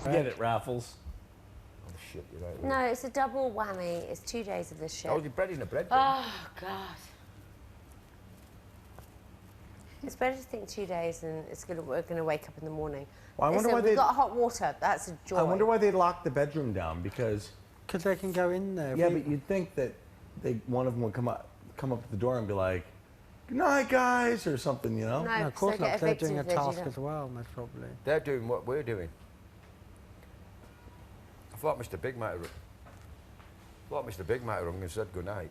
Get it, Raffles. Oh, shit, you're right. No, it's a double whammy. It's 2 days of this shit. Oh, your bread in a bread bin. Oh, God. It's better to think 2 days and we're going to wake up in the morning. Well, I wonder why we've got hot water. That's a joy. I wonder why they locked the bedroom down, because they can go in there. Yeah, but you'd think that one of them would come up to the door and be like, "Good night, guys," or something, you know? No, of course not. They're doing a task as well, most probably. They're doing what we're doing. I thought Mr. Big might have rung and said good night.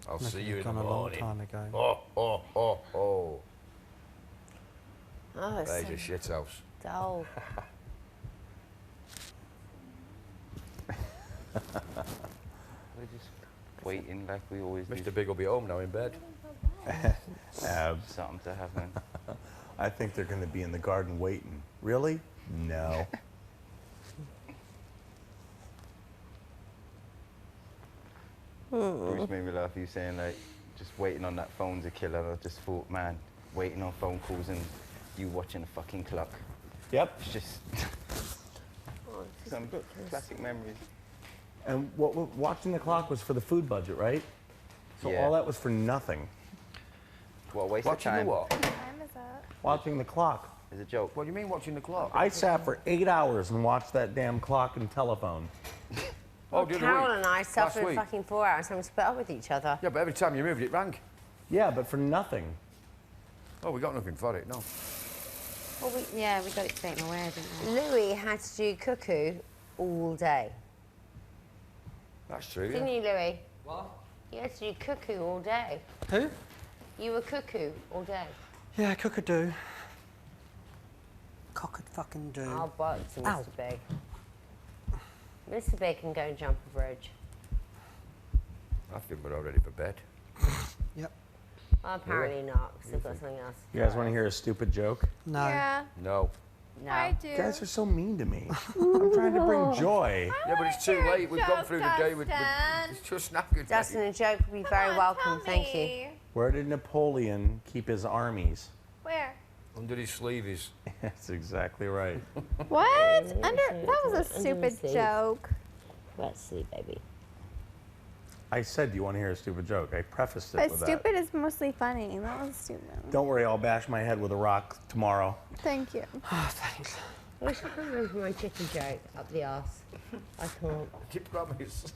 I'll see you in the morning. Gone a long time ago. Oh. Oh, it's There's so your shit house. dull. We're just waiting like we always do. Mr. Big will be home now in bed. Something to happen. I think they're going to be in the garden waiting. Really? No. Bruce made me laugh. You saying like, just waiting on that phone's a killer. I just thought, man, waiting on phone calls and you watching a fucking clock. Yep. It's just some classic memories. And watching the clock was for the food budget, right? So Yeah. all that was for nothing. What a waste Watching of time. the what? What time is it? Watching the clock. It's a joke. What do you mean watching the clock? I sat for 8 hours and watched that damn clock and telephone. Oh, the other Carol week. and I Last suffered week. fucking 4 hours having to split up with each other. Yeah, but every time you moved it rang. Yeah, but for nothing. Oh, we got nothing for it, no. Well, we got it taken away, didn't we? Louis had to do cuckoo all day. That's true, Didn't yeah. you, Louis? What? You had to do cuckoo all day. Who? You were cuckoo all day. Yeah, cockadoo. Cock-a-fucking-do. I'll box to Ow. Mr. Big. Mr. Big can go and jump a bridge. I think we're all ready for bed. Yep. Well, apparently not, because they've got something else. You guys want to hear a stupid joke? No. Yeah, No. No. I do. You guys are so mean to me. I'm trying to bring joy. Yeah, but it's too hear a late. We've gone joke, through the day with Dustin. it's just knackered. Dustin, a joke would be very welcome, thank you. Where did Napoleon keep his armies? Where? Under his sleeves. That's exactly right. What? That was a Under stupid the seat. joke. Let's see, baby. I said, do you want to hear a stupid joke? I prefaced it But with stupid is mostly funny. That was stupid. that. Don't worry, I'll bash my head with a rock tomorrow. Thank you. Oh, thanks. I wish I could remember my chicken joke up the arse. I can't. You promise.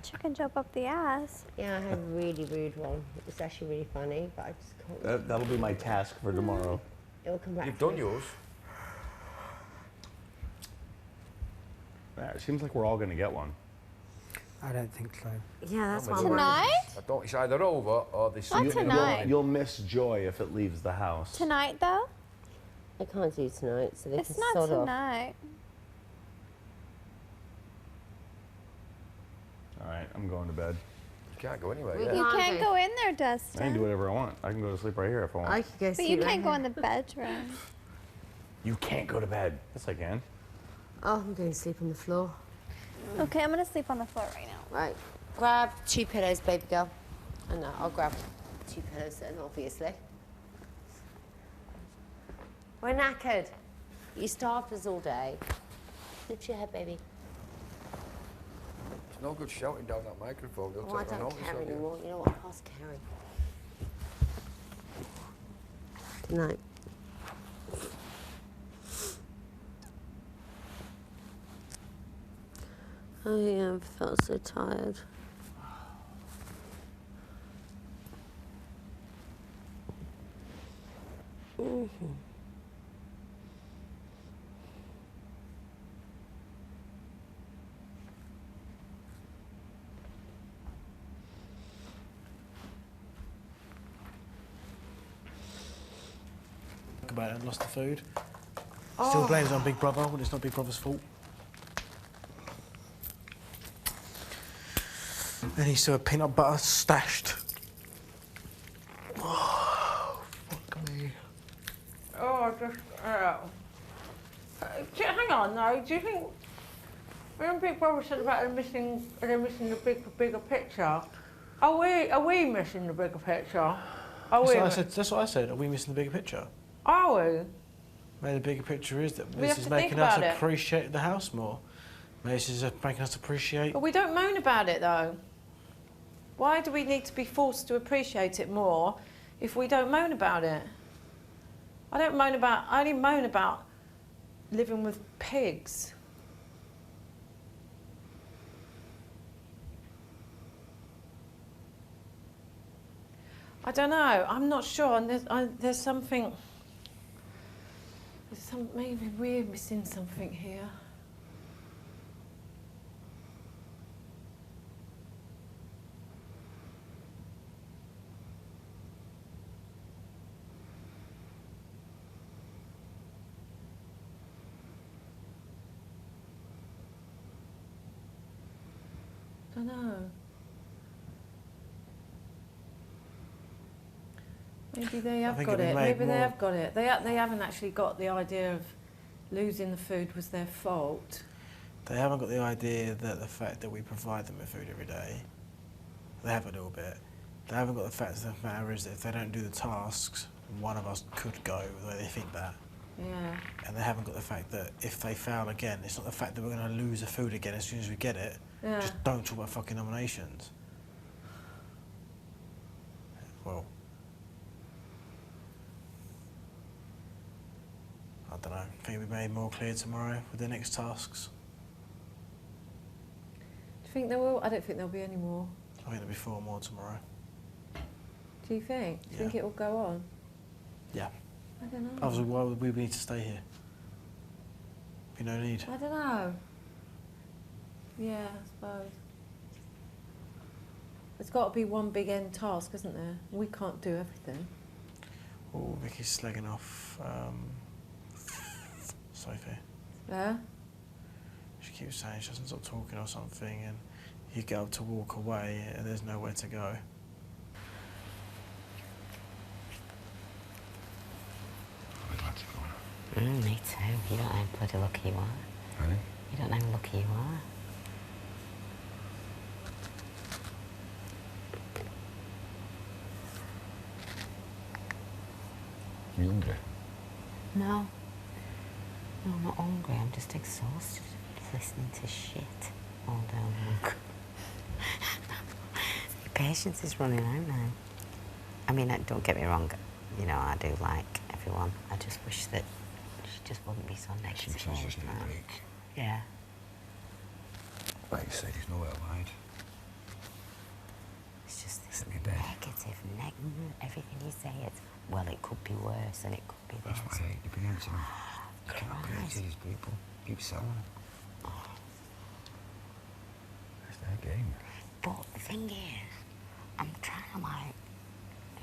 Chicken joke up the ass. Yeah, I had a really rude one. It's actually really funny, but I just can't. That'll be my task for tomorrow. It'll come back. You've to done me. yours. Yeah, it seems like we're all going to get one. I don't think so. Yeah, that's Not what with I'm the wondering. Tonight? I don't. It's either over or this. Not tonight. You'll miss joy if it leaves the house. Tonight, though? I can't do tonight, so they It's can not sod off. tonight. All right, I'm going to bed. You can't go anywhere. We Yeah. can- You Can't can't do. go in there, I can do Dustin. whatever I want. I can go to sleep right here if I want. I could go But sleep you right can't go here. in the bedroom. You can't go to bed. Yes, I can. Oh, I'm going to sleep on the floor. Okay, I'm gonna sleep on the floor right now. Right. Grab 2 pillows, baby girl. And no, I'll grab 2 pillows then, obviously. We're knackered. You starved us all day. Lift your head, baby. It's no good shouting down that microphone. They'll Oh, I take no don't notice care of you. anymore. You know what? Past caring. Good night. Oh yeah, I felt so tired. About it, lost the food. Still blames it on Big Brother when it's not Big Brother's fault. And he's still a peanut butter stashed. Oh, fuck me. Oh, just, hang on, though. Do you think, when Big Brother said about they're missing the bigger picture, are we missing the bigger picture? Are we? That's what I said. Are we missing the bigger picture? Are we? Maybe the bigger picture is that We this have is to think making us about it. appreciate the house more. Maybe this is making us appreciate. But we don't moan about it though. Why do we need to be forced to appreciate it more if we don't moan about it? I only moan about living with pigs. I don't know. I'm not sure. And there's something. Maybe we're missing something here. I don't know. Maybe they have got it. Maybe they have got it. They haven't actually got the idea of losing the food was their fault. They haven't got the idea that the fact that we provide them with food every day, they have a little bit. They haven't got the fact that the matter is that if they don't do the tasks, one of us could go the way they think that. Yeah. And they haven't got the fact that if they fail again, it's not the fact that we're going to lose the food again as soon as we get it. Yeah. Just don't talk about fucking nominations. Well, I don't know. I think we made more clear tomorrow with the next tasks. Do you think there will? I don't think there'll be any more. I think there'll be 4 more tomorrow. Do you think? Do you think Yeah. it will go on? Yeah. I don't know. Otherwise, why would we need to stay here? Be no need. I don't know. Yeah, I suppose. There's got to be one big end task, isn't there? We can't do everything. Oh, Vicky's slagging off Sophie. Yeah? She keeps saying she doesn't stop talking or something, and you get up to walk away and there's nowhere to go. I'd like to go. Me too. You don't know how bloody lucky you are. Really? You don't know how lucky you are. You hungry? No. No, I'm not hungry. I'm just exhausted. Listening to shit all day long. Your patience is running out now. I mean, don't get me wrong. You know, I do like everyone. I just wish that she just wouldn't be so negative. Sometimes all just the need a time. break. Yeah. Like you said, there's nowhere to hide. It's just this Sit in bed. negative, everything you say is, well, it could be worse and it could be this. That's why you've been into them. You cannot pay Christ. to these people. Keep selling them. It's their game. But the thing is, I'm trying to like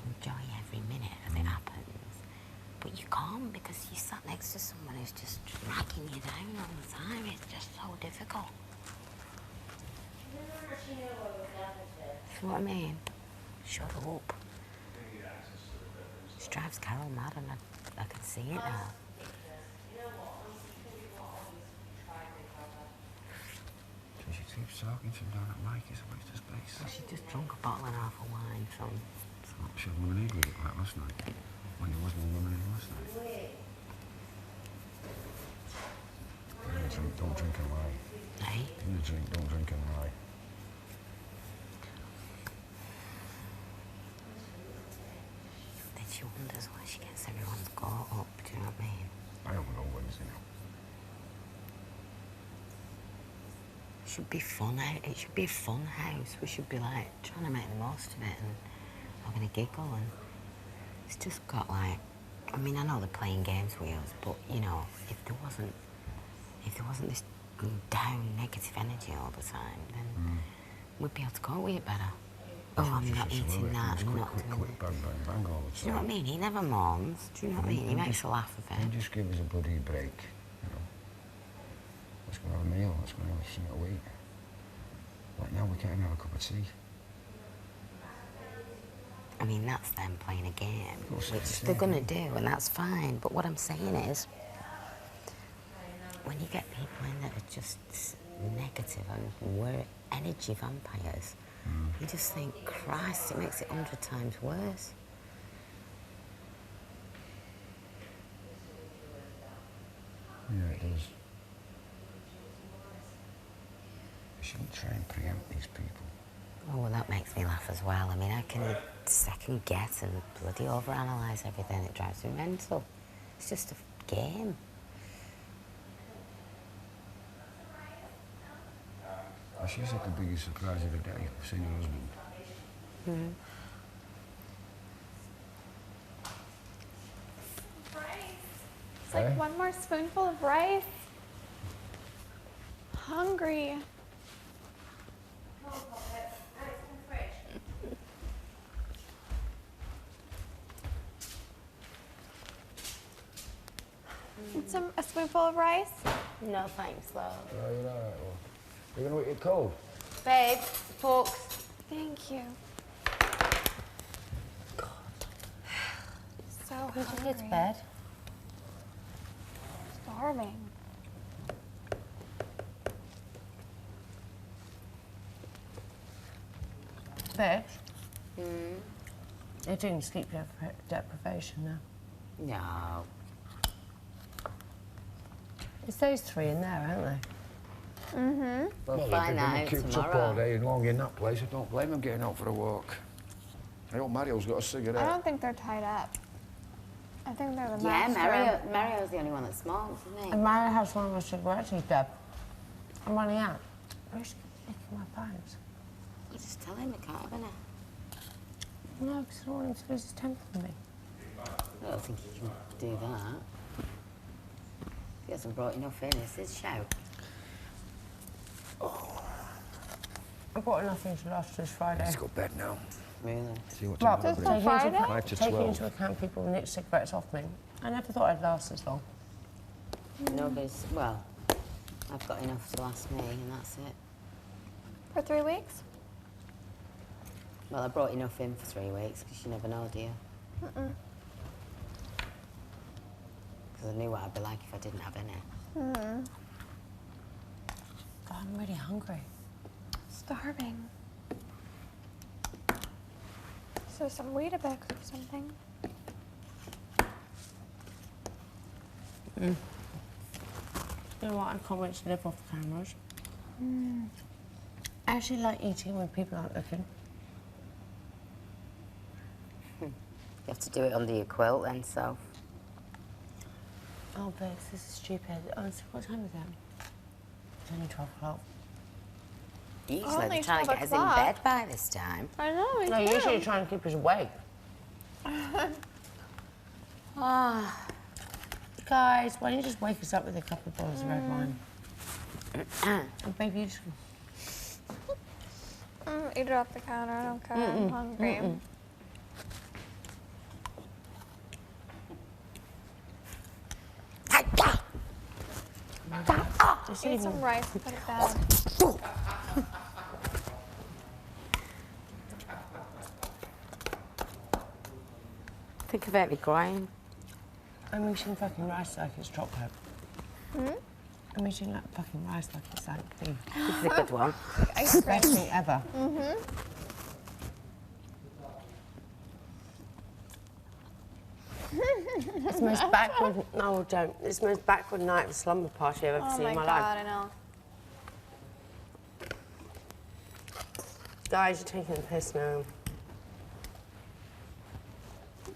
enjoy every minute as it happens. But you can't because you sat next to someone who's just dragging you down all the time. It's just so difficult. See what I mean? Shut up. She drives Carol mad and I can see it now. She keeps talking to him down at Mike. It's a waste of space. Well, she just drunk a bottle and a half of wine from... She had lemonade with it like last night. When there was no lemonade last night. Don't drink and lie. Hey? In the drink, don't drink and lie. Then she wonders why she gets everyone's caught up, do you know what I mean? I don't know Wednesday now. It should be fun. It should be a fun house. We should be like trying to make the most of it and having a giggle. And it's just got like, I mean, I know they're playing games with us, but you know, if there wasn't this down negative energy all the time, then we'd be able to cope with it better. Oh, I'm not eating that. I'm not doing Quick, bang, bang, bang all the time. Do you know what I mean? He never mourns. Do you know what I mean? He makes a laugh of You it. just give us a bloody break, you know. Let's go have a meal, let's go have something to eat. Like now we can't even have a cup of tea. I mean, that's them playing a game, course which it's they're the going to do, and that's fine. But what I'm saying is, when you get people in that are just negative and we're energy vampires, you just think, Christ, it makes it 100 times worse. Yeah, it does. You shouldn't try and preempt these people. Oh, well, that makes me laugh as well. I mean, how can you second guess and bloody overanalyse everything? It drives me mental. It's just a game. Well, she's had the biggest surprise of the day, seeing her husband. Mm-hmm. It's like Eh? one more spoonful of rice. Hungry. It's a spoonful of rice. No thanks, love. Oh, you're all right, well. You're going to eat it cold? Babe, forks. Thank you. So Would you hungry. go to bed? Starving. Bex? They're doing sleep deprivation now. No. It's those three in there, aren't they? We'll Well, find they've that been out cooped up all tomorrow. day long in that place. I don't blame them getting out for a walk. I hope Mario's got a cigarette. I don't think they're tied up. I think they're the Yeah, master. Mario's the only one that smokes, isn't he? And Mary has one of my cigarettes, he's dead. I'm running out. Where's nicking my pants? You just tell him he can't have any. No, because I don't want him to lose his temper with me. I don't think he can do that. He hasn't brought enough in, it's his show. I've got enough in to last this Friday. Let's go to bed now. Really? See what Well, time Just it till is. Friday? 5 to taking 12. into account people nick cigarettes off me, I never thought I'd last this long. Nobody's, well, I've got enough to last me and that's it. For 3 weeks? Well, I brought enough in for 3 weeks because you never know, do you? Because I knew what I'd be like if I didn't have any. God, I'm really hungry. Starving. So some Weetabix or something. You know what? I can't wait to live off the cameras. I actually like eating when people aren't looking. You have to do it under your quilt then, so. Oh, Bex, this is stupid. Oh, so what time is it? It's only 12 o'clock. Usually Only they're trying to 12 get us in o'clock. bed by this time. I know, me No, too. usually you're trying to keep us awake. Ah, Guys, why don't you just wake us up with a couple of bottles of red wine? Oh, baby, you just... Eat it off the counter, I don't care. I'm hungry. Just Eat eat some them. rice and put it down. think about me crying. I'm eating fucking rice like it's chocolate. I'm eating like fucking rice like it's like beef. This is a good one. Ice cream. Best thing ever. It's the most backward. No, don't. It's the most backward night of slumber party I've ever Oh seen my in my god, life. I know. Guys, you're taking the piss now.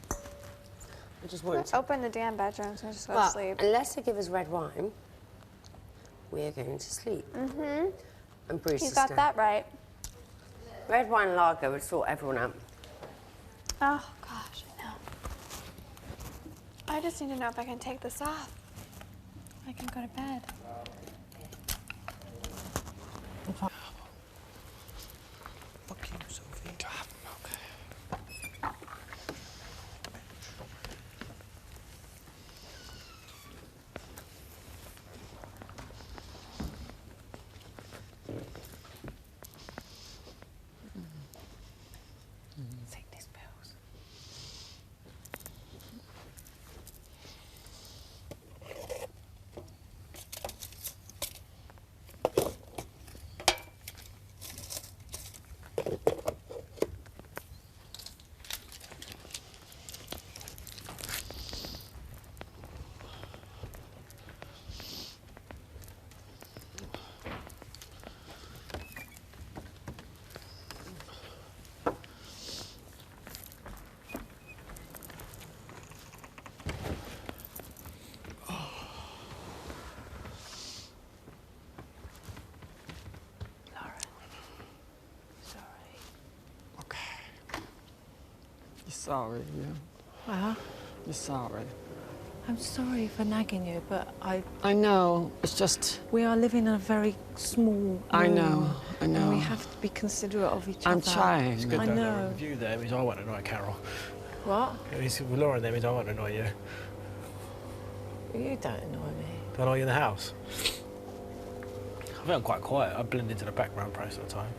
I just wanted to. Open the damn bedroom so I just go to Well, sleep. unless they give us red wine, we're going to sleep. And Bruce You is got staying. that right. Red wine lager would sort everyone out. Oh gosh, I know. I just need to know if I can take this off. I can go to bed. Fuck you, Sophie. Take these pills. sorry, yeah. Well, You're sorry. I'm sorry for nagging you, but I know. It's just. we are living in a very small room. I know. I know. And we have to be considerate of each I'm other. trying. It's good I though, know. Lauren. With you there means I won't annoy Carol. What? With Lauren there means I won't annoy you. You don't annoy me. Do I annoy you in the house? I think I'm quite quiet. I blend into the background most of the time.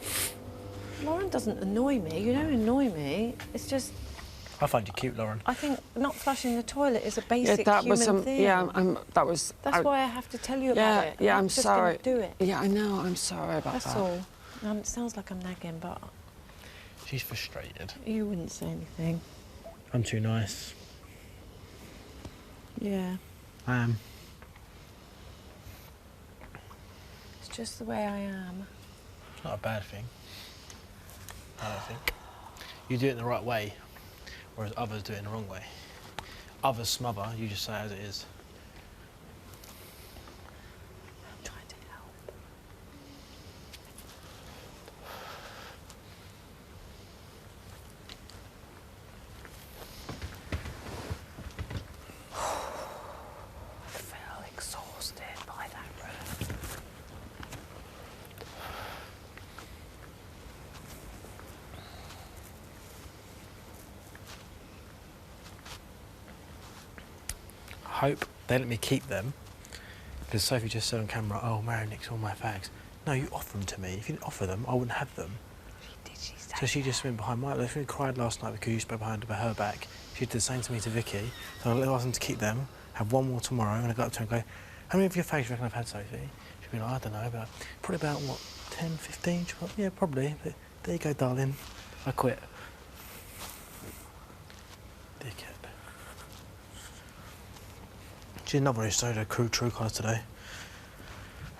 Lauren doesn't annoy me. You don't annoy me. It's just, I find you cute, Lauren. I think not flushing the toilet is a Yeah, basic that human was thing. yeah. That was. That's why I have to tell you about it. Yeah, I'm I'm just sorry. Gonna do it. Yeah, I know. I'm sorry about That's that. all. It sounds like I'm nagging, but She's frustrated. you wouldn't say anything. I'm too nice. Yeah, I am. it's just the way I am. It's not a bad thing. I don't think. You do it in the right way, whereas others do it in the wrong way. Others smother, you just say it as it is. I'm trying to help. I feel exhausted by that room. I hope they let me keep them, because Sophie just said on camera, oh, Mary nicks all my fags. No, you offered them to me. If you didn't offer them, I wouldn't have them. She So she just went behind my... She cried last night because you spoke behind her back. She did the same to me to Vicky. So I asked them to keep them, have one more tomorrow, and I got up to her and go, how many of your fags do you reckon I've had, Sophie? She'd be like, I don't know, but probably about, what, 10, 15? She'd be like, yeah, probably. But there you go, darling. I quit. Dickhead. She's another one who stole her true colours today.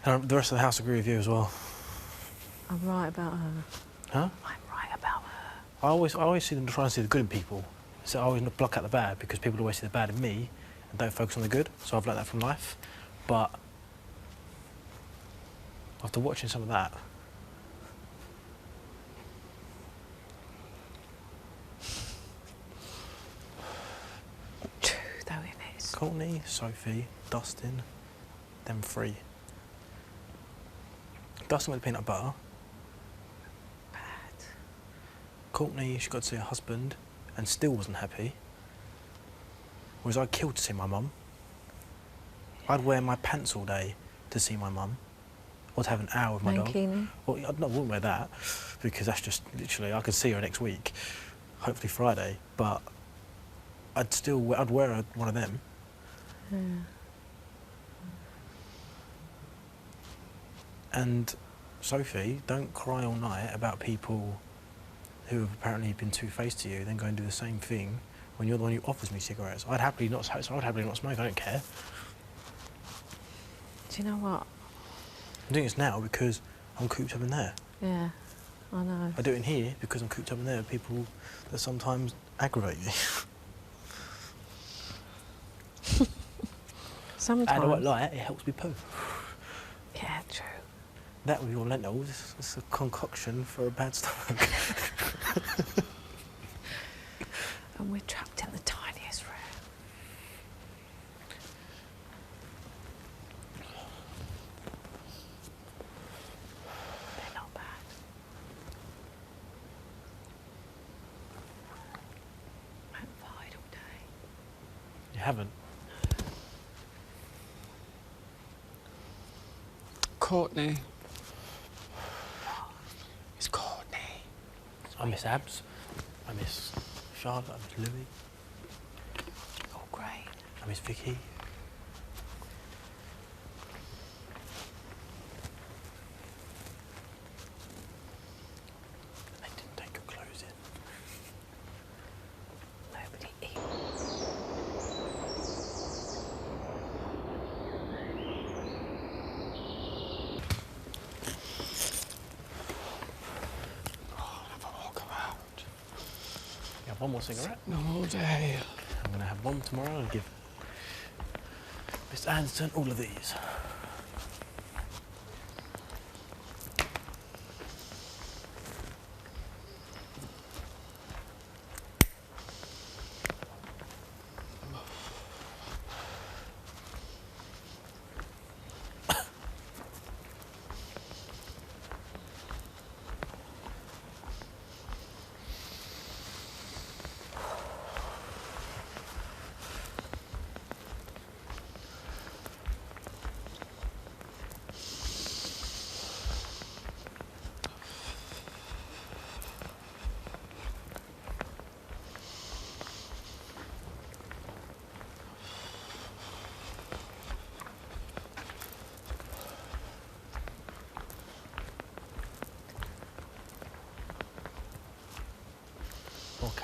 And the rest of the house agree with you as well. I'm right about her. Huh? I'm right about her. I always see them try and see the good in people. So I always block out the bad because people always see the bad in me and don't focus on the good. So I've learnt that from life. But after watching some of that, True though it is. Courtney, Sophie, Dustin, them three. Dustin went to peanut butter. Bad. Courtney, she got to see her husband and still wasn't happy. Whereas I killed to see my mum. I'd wear my pants all day to see my mum. Or to have an hour with my dog. Mankini. Well, I wouldn't wear that because that's just literally, I could see her next week, hopefully Friday, but I'd wear one of them. Yeah. And Sophie, don't cry all night about people who have apparently been two-faced to you, then go and do the same thing when you're the one who offers me cigarettes. I'd happily not smoke, I don't care. Do you know what? I'm doing this now because I'm cooped up in there. Yeah, I know. I do it in here because I'm cooped up in there with people that sometimes aggravate me. Sometimes. And I won't lie, it helps me poo. Yeah, true. That with your lentils, it's a concoction for a bad stomach. And we're trapped in the tiniest room. They're not bad. I haven't fired all day. You haven't? Courtney. It's Courtney. I miss Abs. I miss Charlotte. I miss Louis. Oh, great. I miss Vicky. They didn't take your clothes in. Nobody eats. You have one more cigarette? No, all day. I'm going to have one tomorrow and give Mr. Anderson all of these.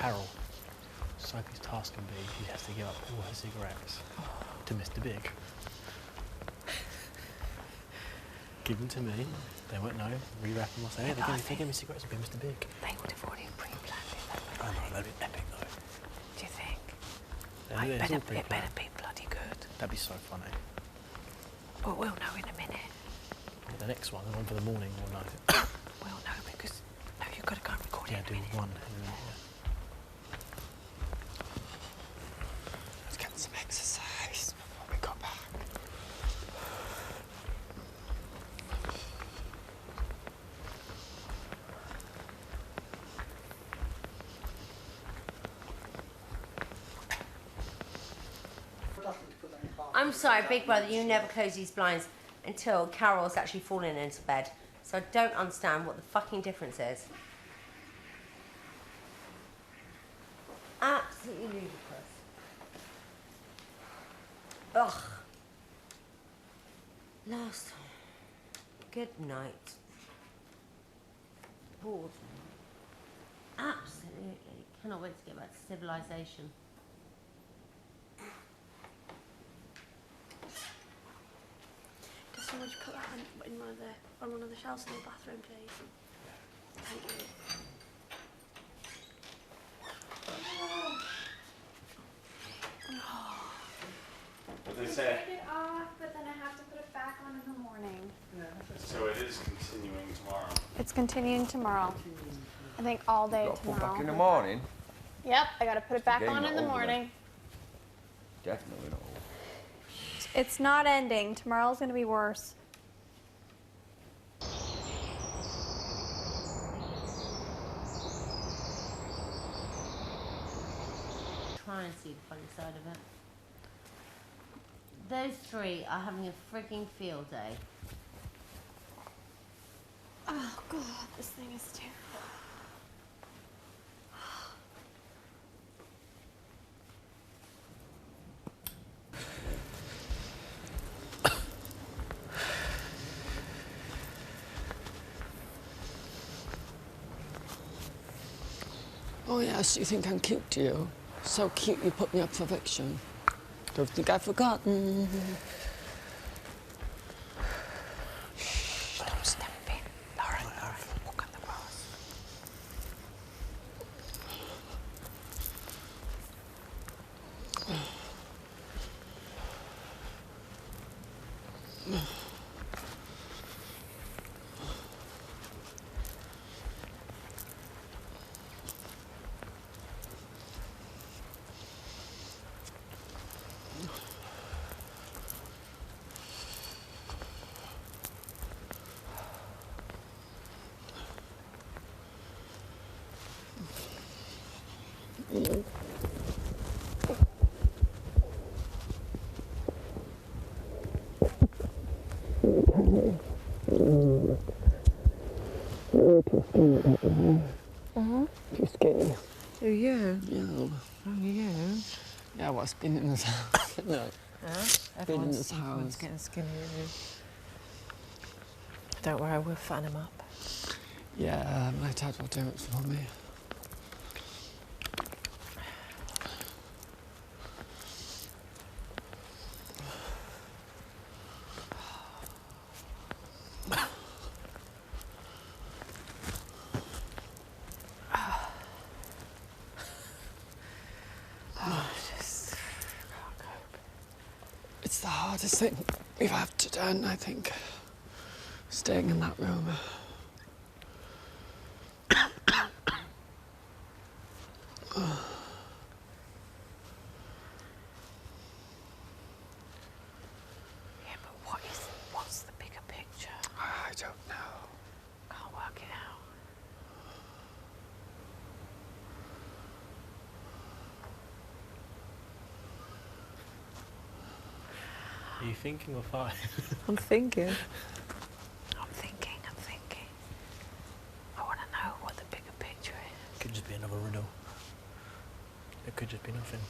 Carol. Sophie's task can be she has to give up all her cigarettes to Mr. Big. Give them to me. They won't know. Rewrap them or say, hey, they give me cigarettes and be Mr. Big. They would have already pre-planned it. Oh no, that'd be epic though. Do you think? It Better be bloody good. That'd be so funny. Well, we'll know in a minute. The next one, the one for the morning, we'll know. We'll know because no, you've got to go and record Yeah, it. do in a minute. one. Let's get some exercise before we go back. I'm sorry, Big Brother, you never close these blinds until Carol's actually fallen into bed. So I don't understand what the fucking difference is. Absolutely ludicrous. Ugh. Last time. Good night. Bored. Absolutely. Cannot wait to get back to civilization. Would you put that in on one of the shelves in the bathroom, please? Thank you. What did they say? Take it off, but then I have to put it back on in the morning. So it is continuing tomorrow. It's continuing tomorrow. I think all day Got to put tomorrow. back in the morning. Yep, I gotta put it back Game on not in the over morning. Definitely not. It's not ending. Tomorrow's gonna be worse. Try and see the funny side of it. Those three are having a frigging field day. Oh god, this thing is terrible. Oh yes, you think I'm cute, do you? So cute you put me up for eviction. Don't think I've forgotten. Shh, don't step in. Lauren, walk on the grass. Too skinny. Who are you? Yeah. Oh, you? Yeah, well, it's been in this house. No. Huh? Been in this Everyone's house. getting skinnier. Don't worry, we'll fan him up. Yeah, my dad will do it for me. It's the hardest thing we've had to do, I think. Staying in that room. Yeah, but what's the bigger picture? I don't know. Can't work it out. Are you thinking or fighting? I'm thinking. I'm thinking. I want to know what the bigger picture is. Could just be another riddle. It could just be nothing.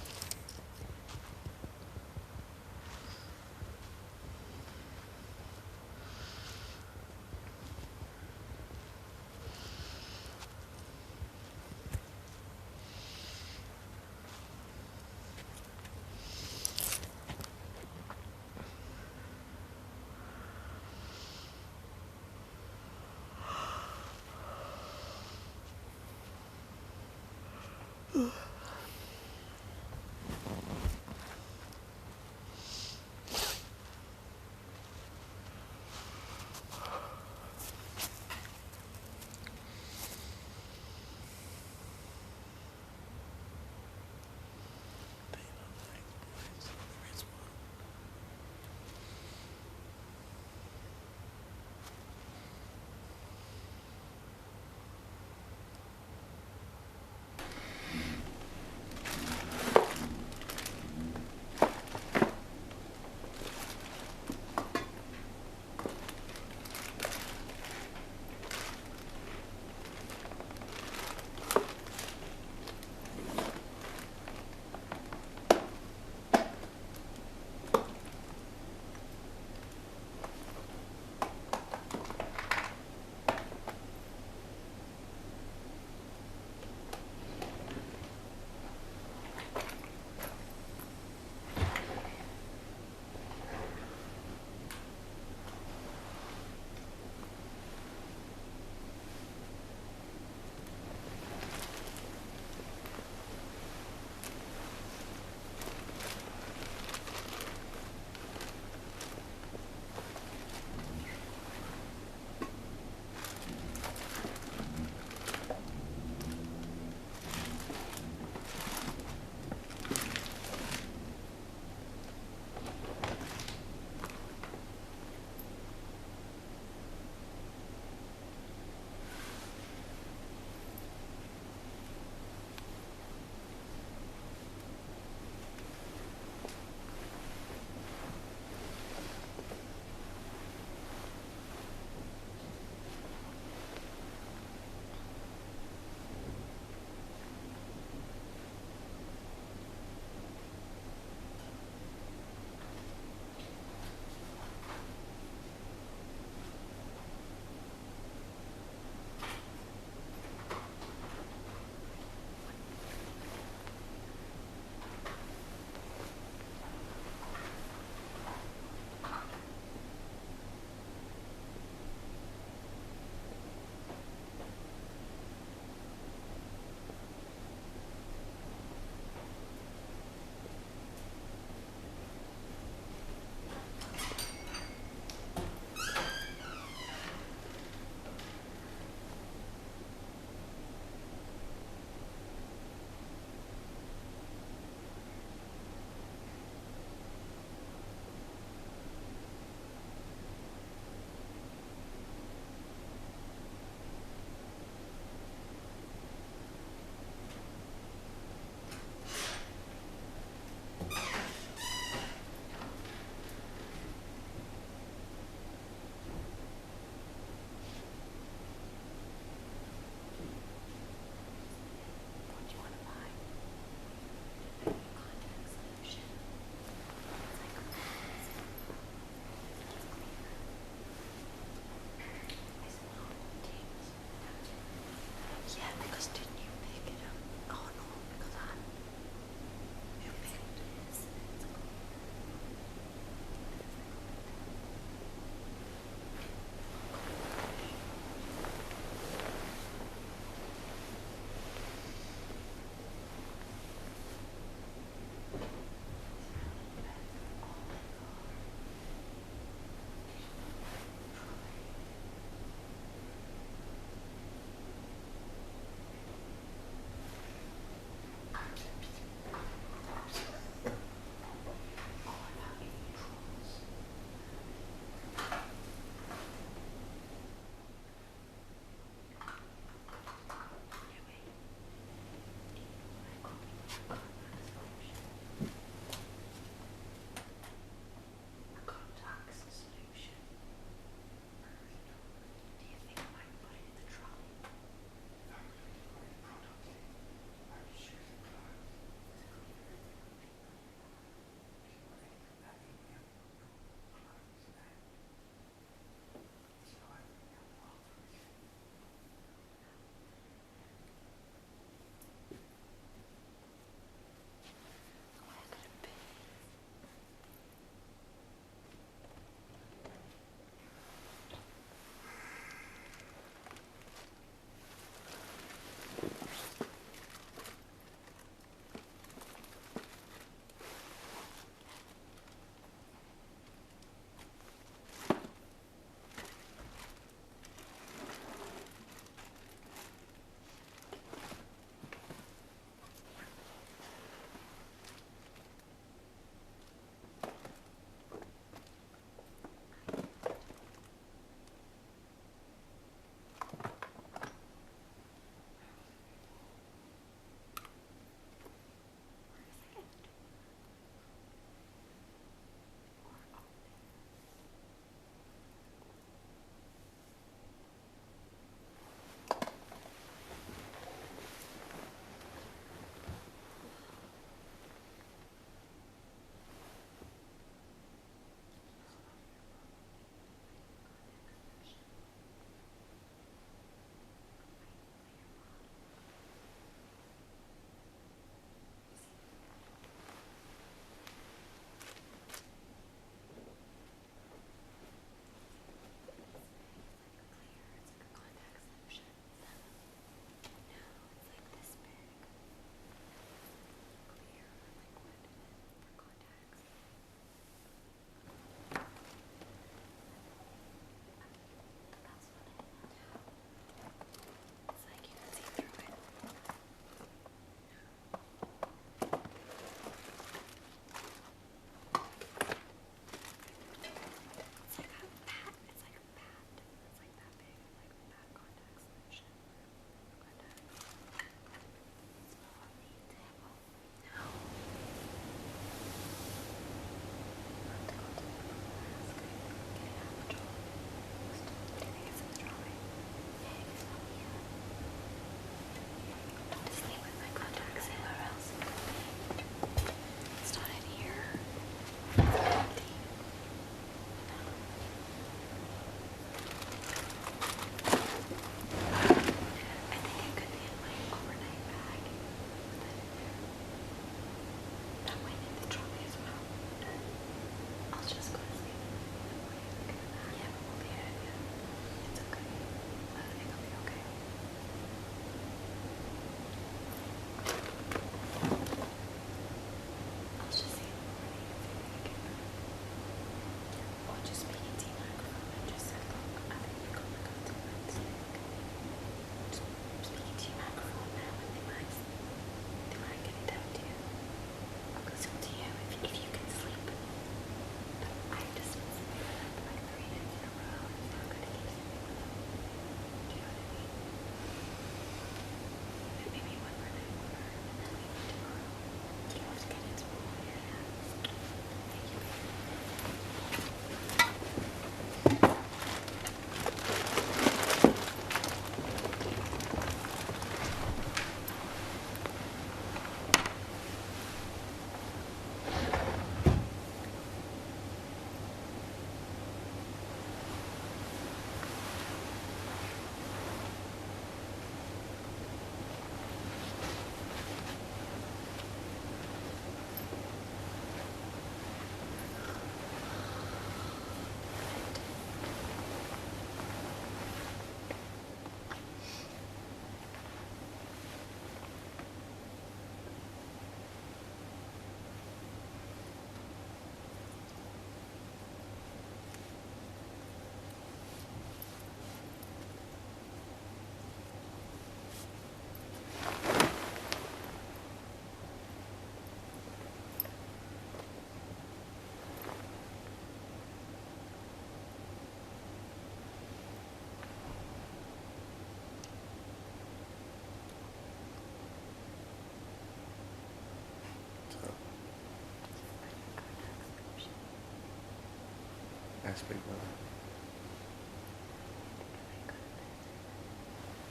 Ask Big Brother.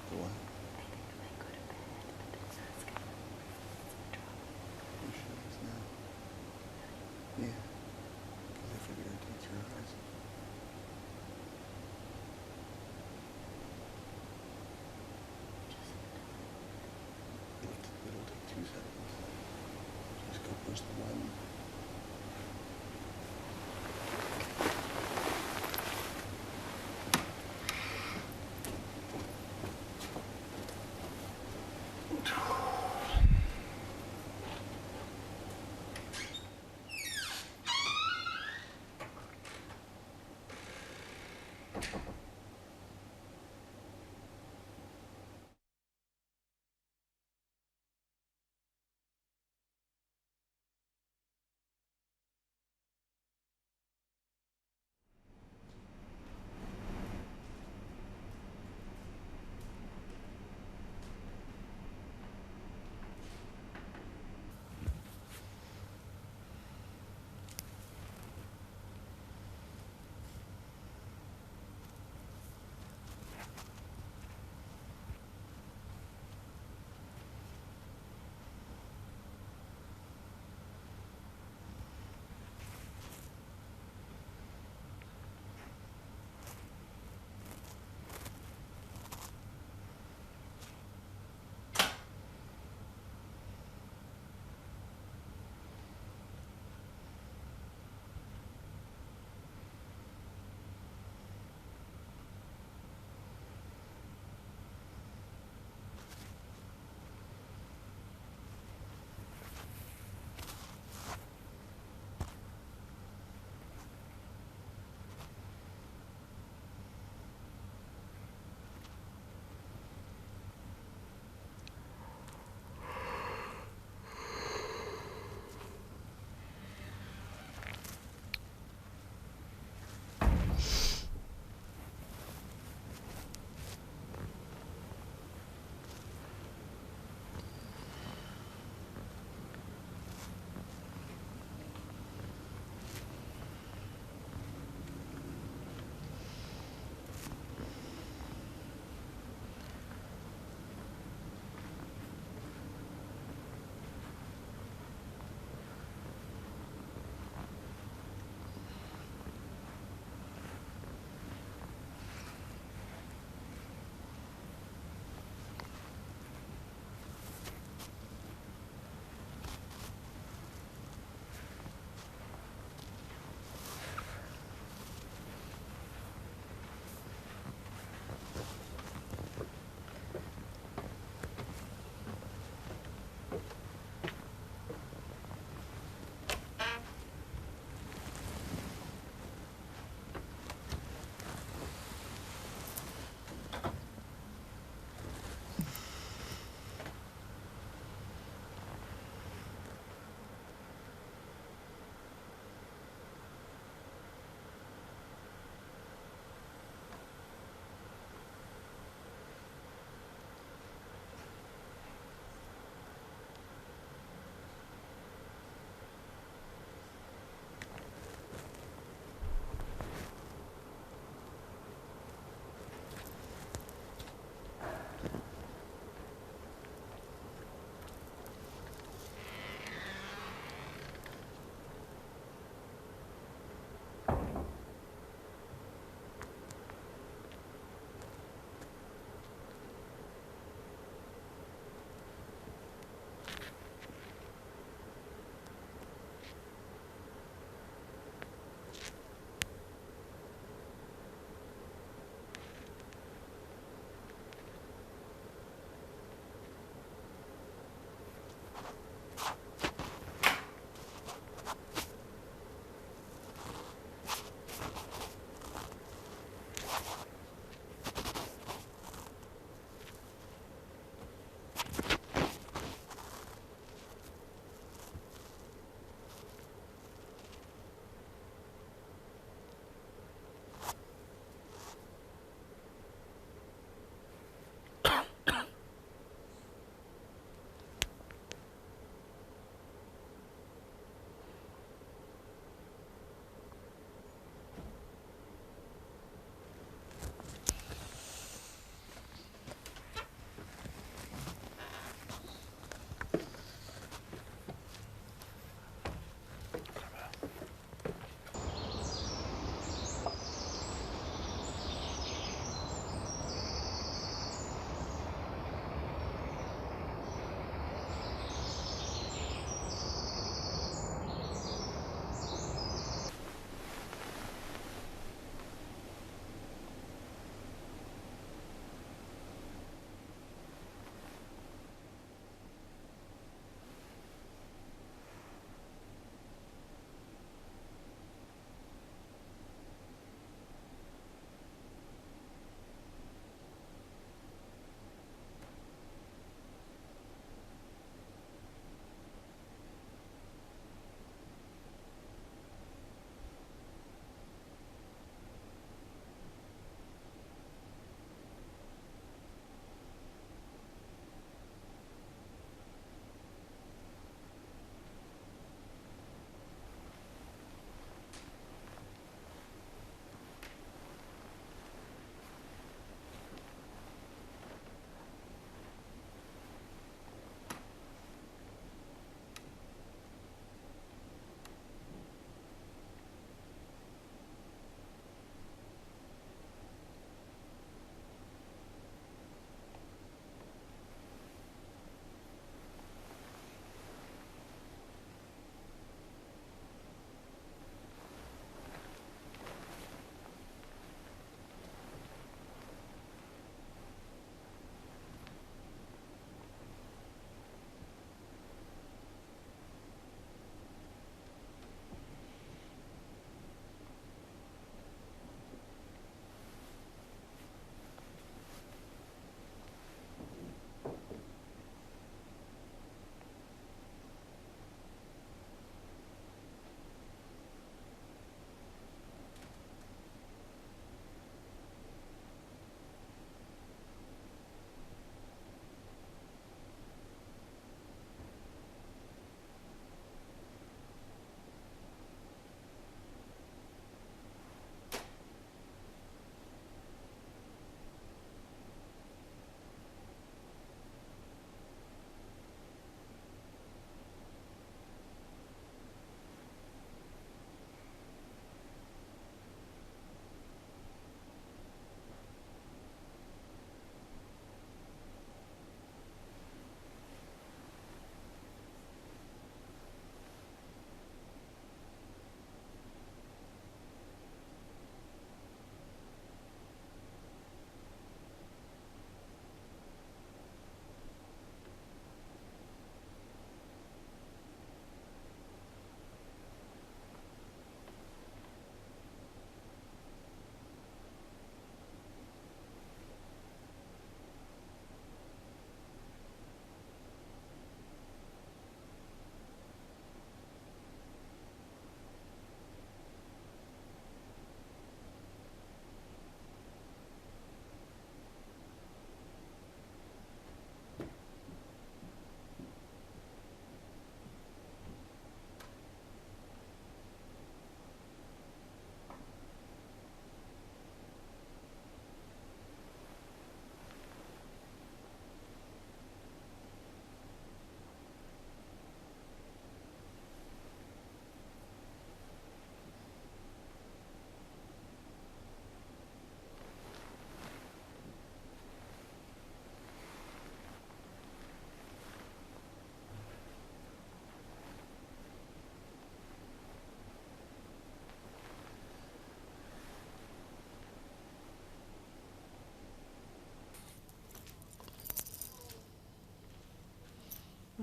The what? You should ask now. Yeah. Because they figure it takes your eyes. It'll take 2 seconds. Just go push the button.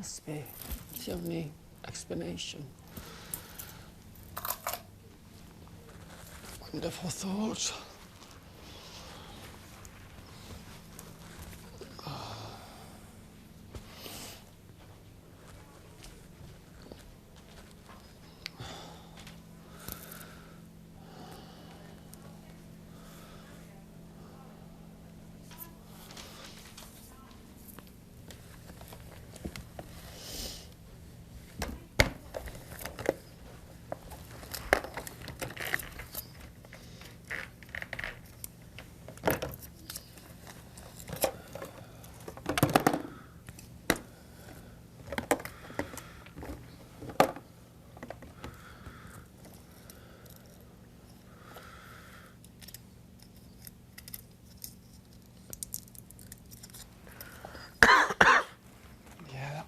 Must be. It's the only explanation. Wonderful thought.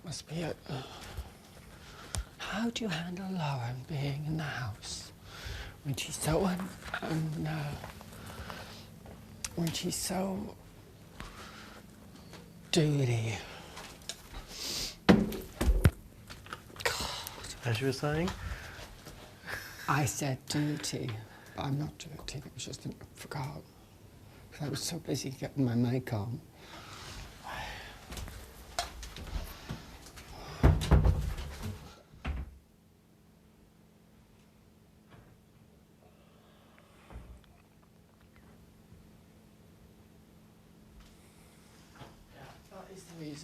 Must be it. How do you handle Lauren being in the house when she's so when she's so dirty? As you were saying? I said dirty, but I'm not dirty. It was just I forgot. I was so busy getting my mic on.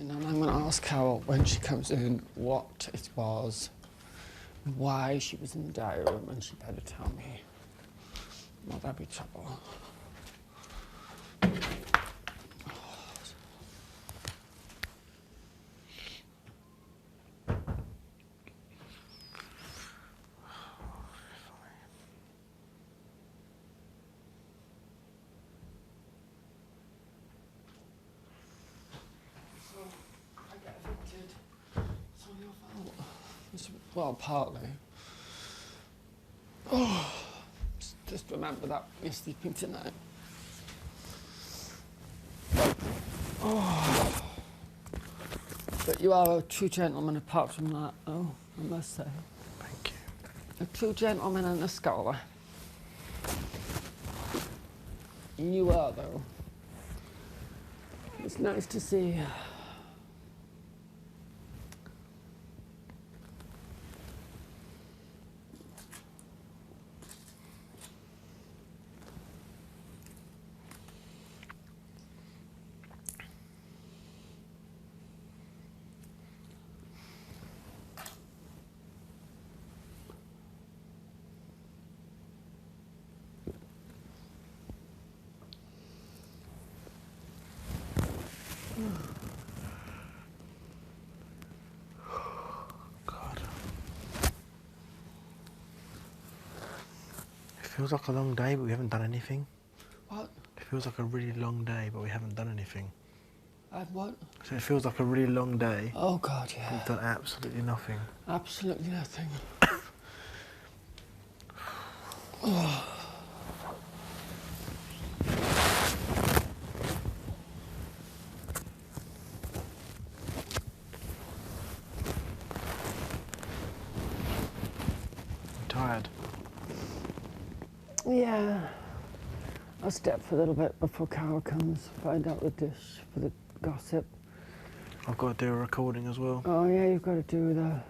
And I'm going to ask Carol when she comes in what it was, why she was in the diary room, and she better tell me. Well, that'd be trouble. Well, partly. Oh, just remember that when you're sleeping tonight. Oh. But you are a true gentleman apart from that, oh, I must say. Thank you. A true gentleman and a scholar. You are, though. It's nice to see. God. It feels like a long day, but we haven't done anything. What? It feels like a really long day, but we haven't done anything. What? So it feels like a really long day. Oh, God, yeah. We've done absolutely nothing. Absolutely nothing. Oh. I'm tired. Yeah. I'll step for a little bit before Carol comes, find out the dish for the gossip. I've got to do a recording as well. Oh, yeah, you've got to do the...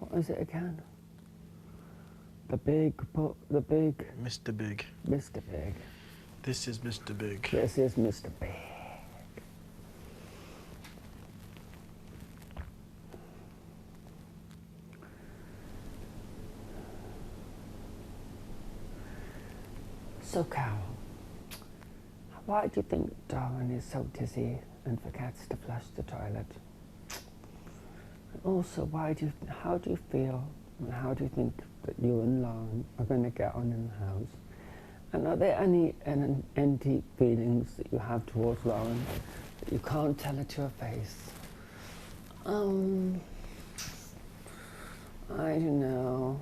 What is it again? The big... Mr. Big. Mr. Big. This is Mr. Big. This is Mr. Big. So, Carol, why do you think Darwin is so dizzy and forgets to flush the toilet? And also, how do you feel and how do you think that you and Lauren are going to get on in the house? And are there any deep feelings that you have towards Lauren that you can't tell her to her face? I don't know.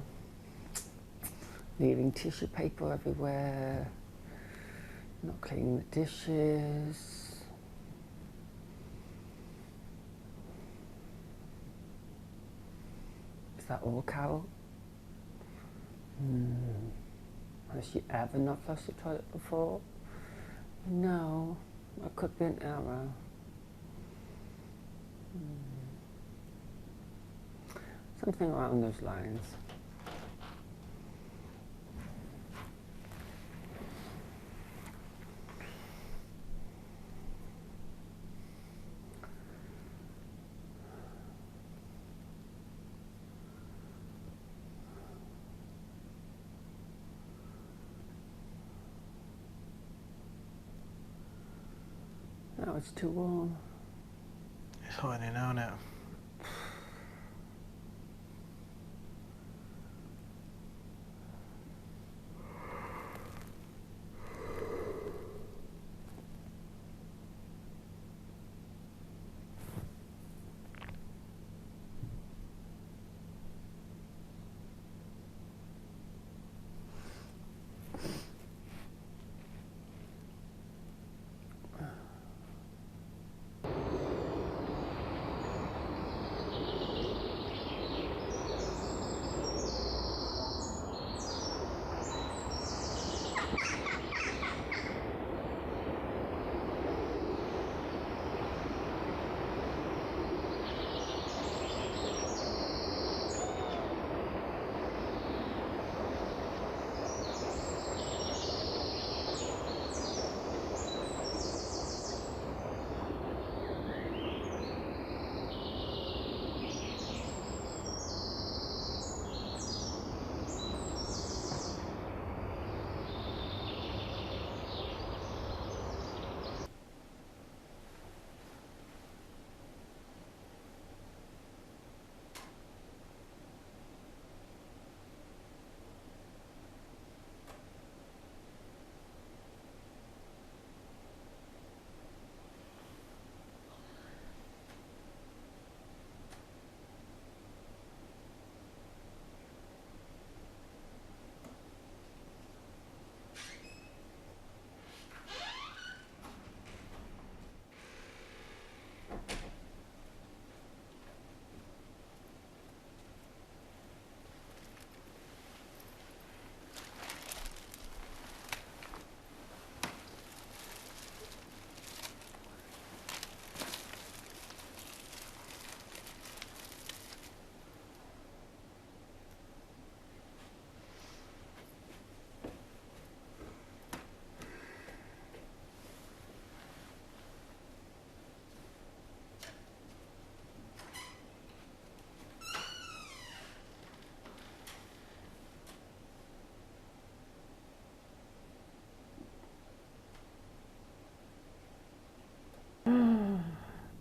Leaving tissue paper everywhere, not cleaning the dishes, that all, Carol? Has she ever not flushed the toilet before? No, that could be an error. Something around those lines. Now it's too warm. It's hot in here now, isn't it?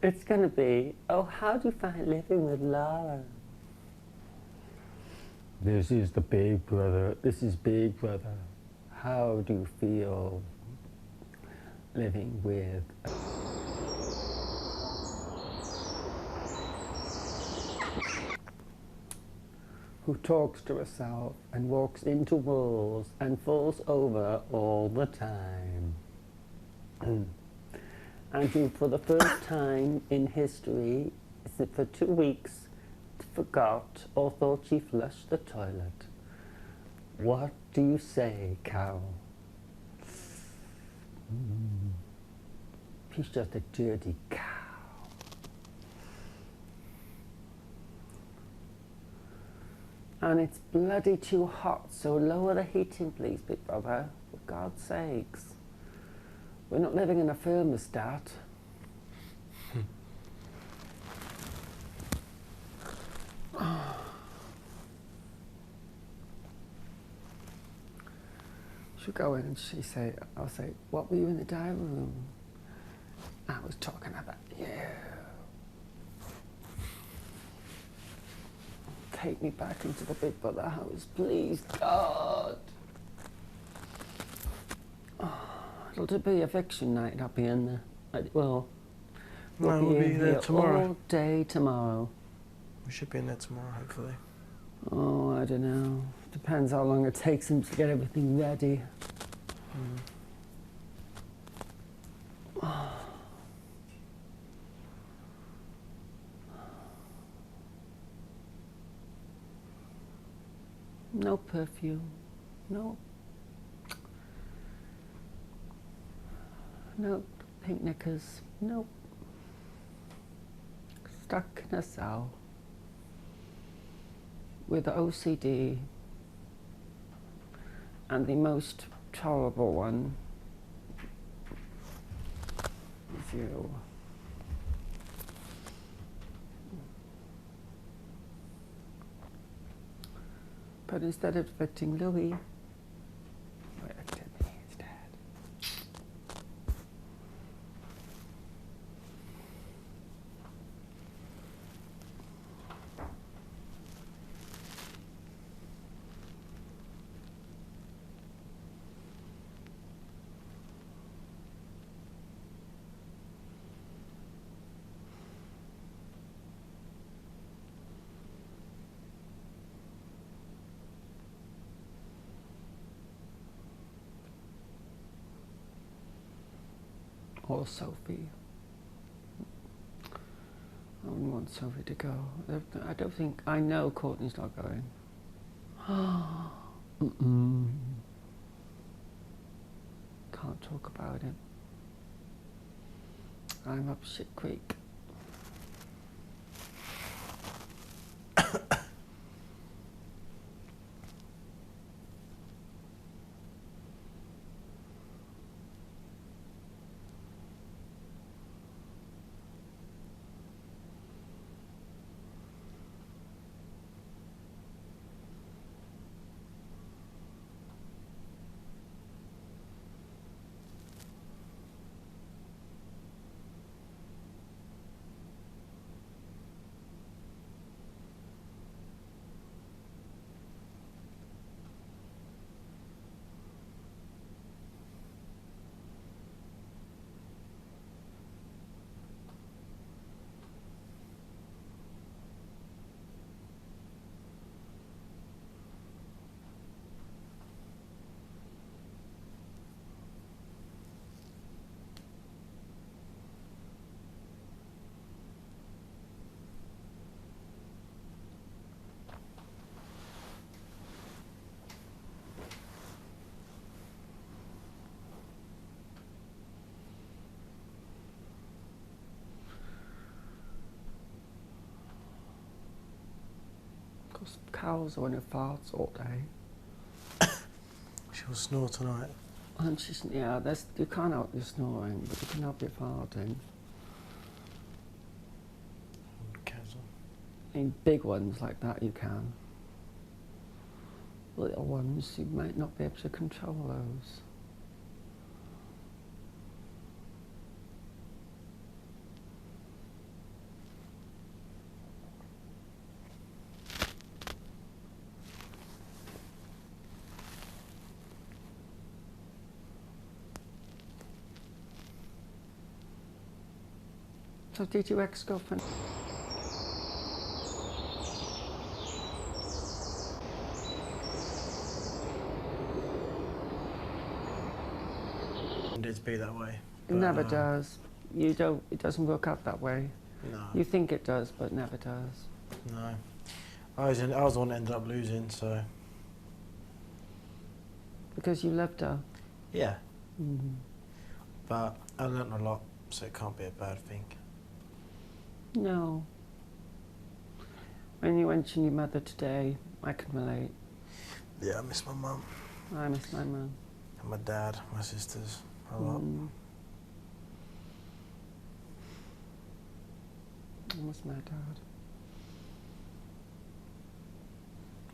It's gonna be, oh, how do you find living with Laura? This is the big brother. This is big brother. How do you feel living with? Who talks to herself and walks into walls and falls over all the time. And who, for the first time in history, for 2 weeks, forgot or thought she flushed the toilet. What do you say, Carol? She's just a dirty cow. And it's bloody too hot, so lower the heating, please, big brother, for God's sakes. We're not living in a thermostat. She'll go in and I'll say, what were you in the dining room? I was talking about you. Take me back into the big brother house, please, God. It'll be eviction night, I'll be in there. We'll be in there here tomorrow. all day tomorrow. We should be in there tomorrow, hopefully. Oh, I don't know. Depends how long it takes him to get everything ready. No perfume. No. No pink knickers. Nope. Stuck in a cell with OCD, and the most tolerable one is you. But instead of evicting Louis, you evicted me instead. Or Sophie. I wouldn't want Sophie to go. I don't think, I know Courtney's not going. Can't talk about it. I'm up shit creek. Because Carol's on her farts all day. She'll snore tonight. And she's, yeah, you can't help your snoring, but you can help your farting. In big ones like that you can. Little ones, you might not be able to control those. So did your ex-girlfriend? It to be that way. It never does. You don't. It doesn't work out that way. No. You think it does, but it never does. No. I was the one that ended up losing, so. Because you loved her. Yeah. But I learnt a lot, so it can't be a bad thing. No. When you mention your mother today, I can relate. Yeah, I miss my mum. I miss my mum. And my dad, my sisters, a lot. I miss my dad.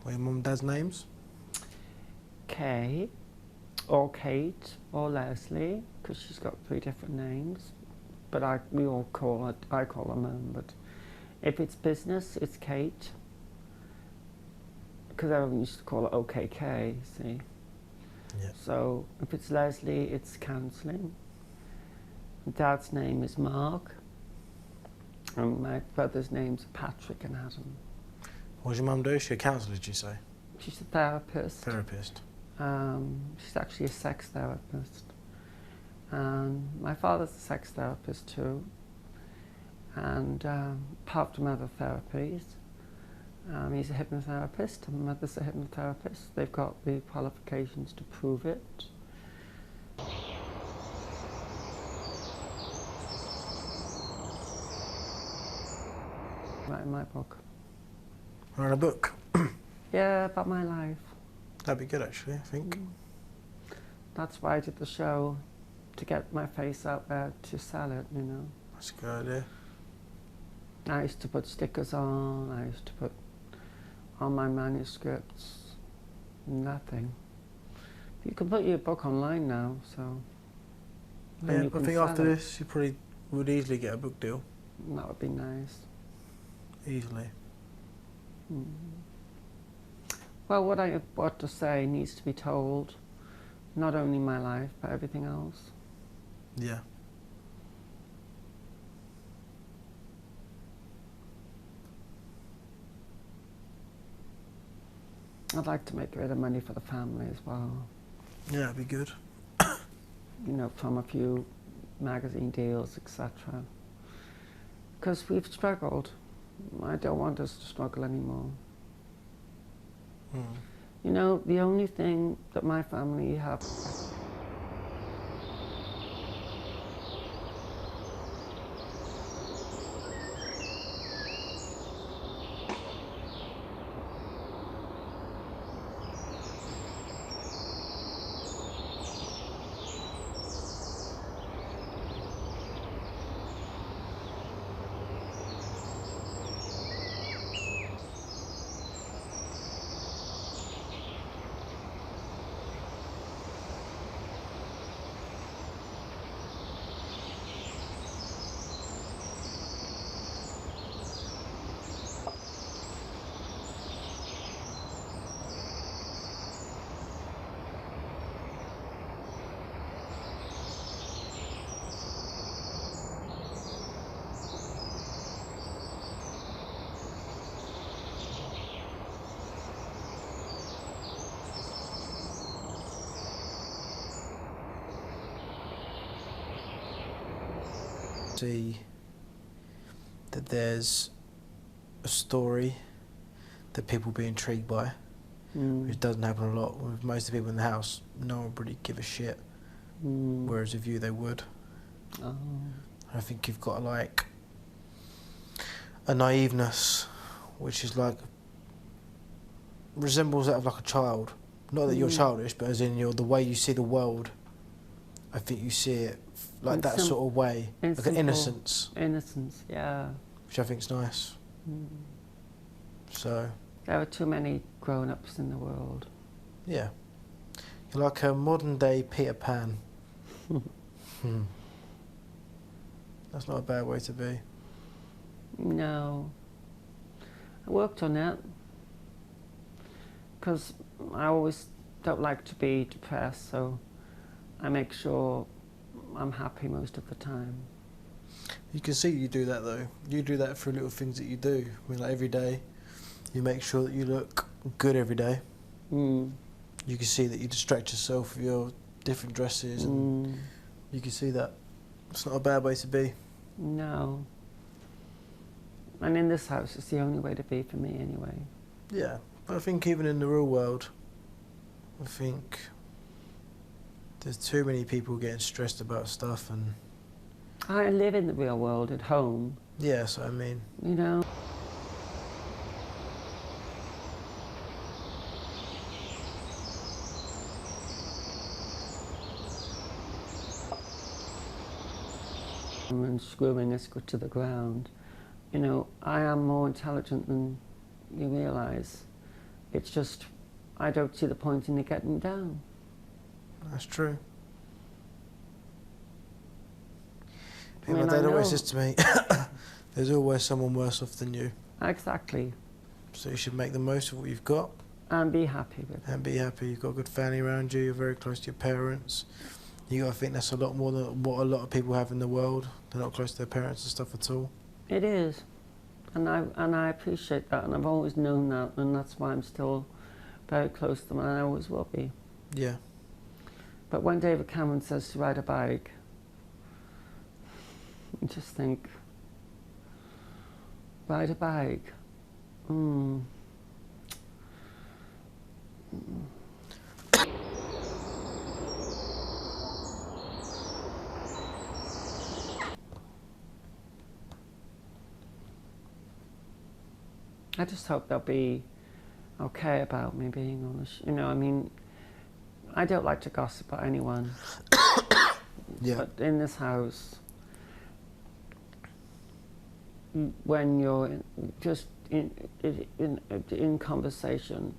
What are your mum and dad's names? Kay, or Kate, or Leslie, because she's got 3 different names. But I call her mum, but if it's business, it's Kate. Because everyone used to call her OKK, see? Yeah. So if it's Leslie, it's counselling. Dad's name is Mark. And my brother's names are Patrick and Adam. What does your mum do? Is she a counsellor, did you say? She's a therapist. Therapist. She's actually a sex therapist. And my father's a sex therapist too. And part of other therapies. He's a hypnotherapist, and my mother's a hypnotherapist. They've got the qualifications to prove it. Writing my book. Write a book? Yeah, about my life. That'd be good, actually, I think. That's why I did the show, to get my face out there, to sell it, you know. That's a good idea. I used to put stickers on, I used to put on my manuscripts, nothing. You can put your book online now, so... Yeah, I think after this, you probably would easily get a book deal. That would be nice. Easily. Well, what I have got to say needs to be told. Not only my life, but everything else. Yeah. I'd like to make a bit of money for the family as well. Yeah, that'd be good. You know, from a few magazine deals, etc. Because we've struggled. I don't want us to struggle anymore. You know, the only thing that my family have... See that there's a story that people be intrigued by, which doesn't happen a lot. With most of the people in the house, no one would really give a shit, whereas with you they would. I think you've got like a naiveness, which is like resembles that of like a child. Not that you're childish, but as in the way you see the world. I think you see it like that sort of way, like an innocence. Innocence, yeah. Which I think's nice. So. There are too many grown-ups in the world. Yeah. You're like a modern-day Peter Pan. That's not a bad way to be. No. I worked on it. Because I always don't like to be depressed, so I make sure I'm happy most of the time. You can see you do that though. You do that through little things that you do. I mean, like every day, you make sure that you look good every day. You can see that you distract yourself with your different dresses, and you can see that. It's not a bad way to be. No. And in this house, it's the only way to be for me anyway. Yeah, but I think even in the real world, I think there's too many people getting stressed about stuff, and I live in the real world at home. Yeah, so I mean. You know. And screwing us to the ground. You know, I am more intelligent than you realise. It's just, I don't see the point in it getting down. That's true. My dad always says to me, there's always someone worse off than you. Exactly. So you should make the most of what you've got. And be happy with it. And be happy. You've got a good family around you, you're very close to your parents. You got to think that's a lot more than what a lot of people have in the world. They're not close to their parents and stuff at all. It is. And I appreciate that, and I've always known that, and that's why I'm still very close to them, and I always will be. Yeah. But when David Cameron says to ride a bike, you just think, ride a bike? I just hope they'll be okay about me being on the you know, I mean, I don't like to gossip about anyone. Yeah. But in this house, when you're just in conversation,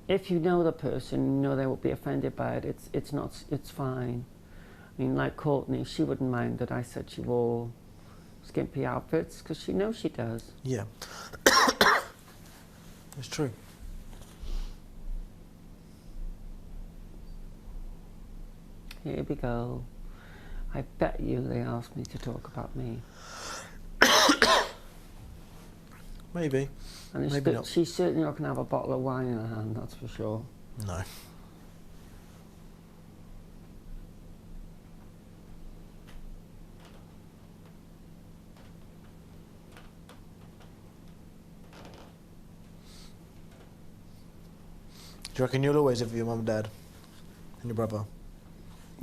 if you know the person, you know they will be offended by it. It's fine. I mean, like Courtney, she wouldn't mind that I said she wore skimpy outfits because she knows she does. Yeah. It's true. Here we go. I bet you they asked me to talk about me. Maybe. And Maybe not. she's certainly not going to have a bottle of wine in her hand, that's for sure. No. Do you reckon you'll always live with your mum and dad and your brother?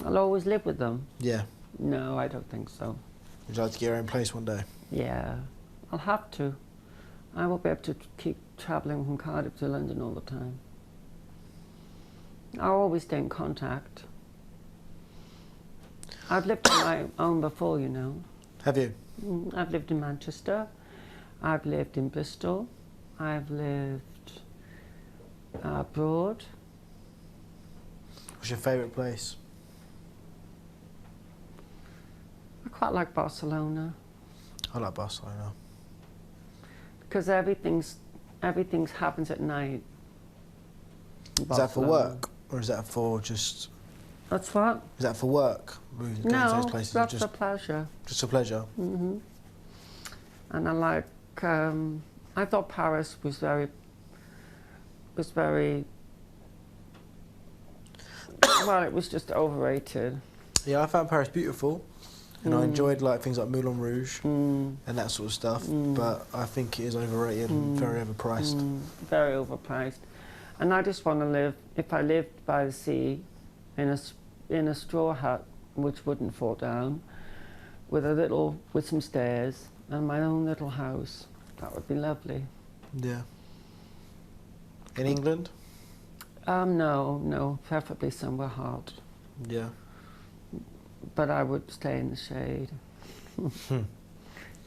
I'll always live with them. Yeah. No, I don't think so. Would you like to get your own place one day? Yeah, I'll have to. I won't be able to keep travelling from Cardiff to London all the time. I'll always stay in contact. I've lived on my own before, you know. Have you? I've lived in Manchester. I've lived in Bristol. I've lived abroad. What's your favourite place? I quite like Barcelona I like Barcelona. because everything's happens at night. in Is that for Barcelona. work or is that for just? That's what? Is that for work? Going to No, those places or that's just a pleasure. just a pleasure. Hmm. And I like. I thought Paris was very. Well, it was just overrated. Yeah, I found Paris beautiful, and I enjoyed like things like Moulin Rouge and that sort of stuff. But I think it is overrated and very overpriced. Very overpriced. And I just want to live. If I lived by the sea, in a straw hut which wouldn't fall down, with some stairs and my own little house, that would be lovely. Yeah. In England? No, preferably somewhere hot. Yeah. But I would stay in the shade.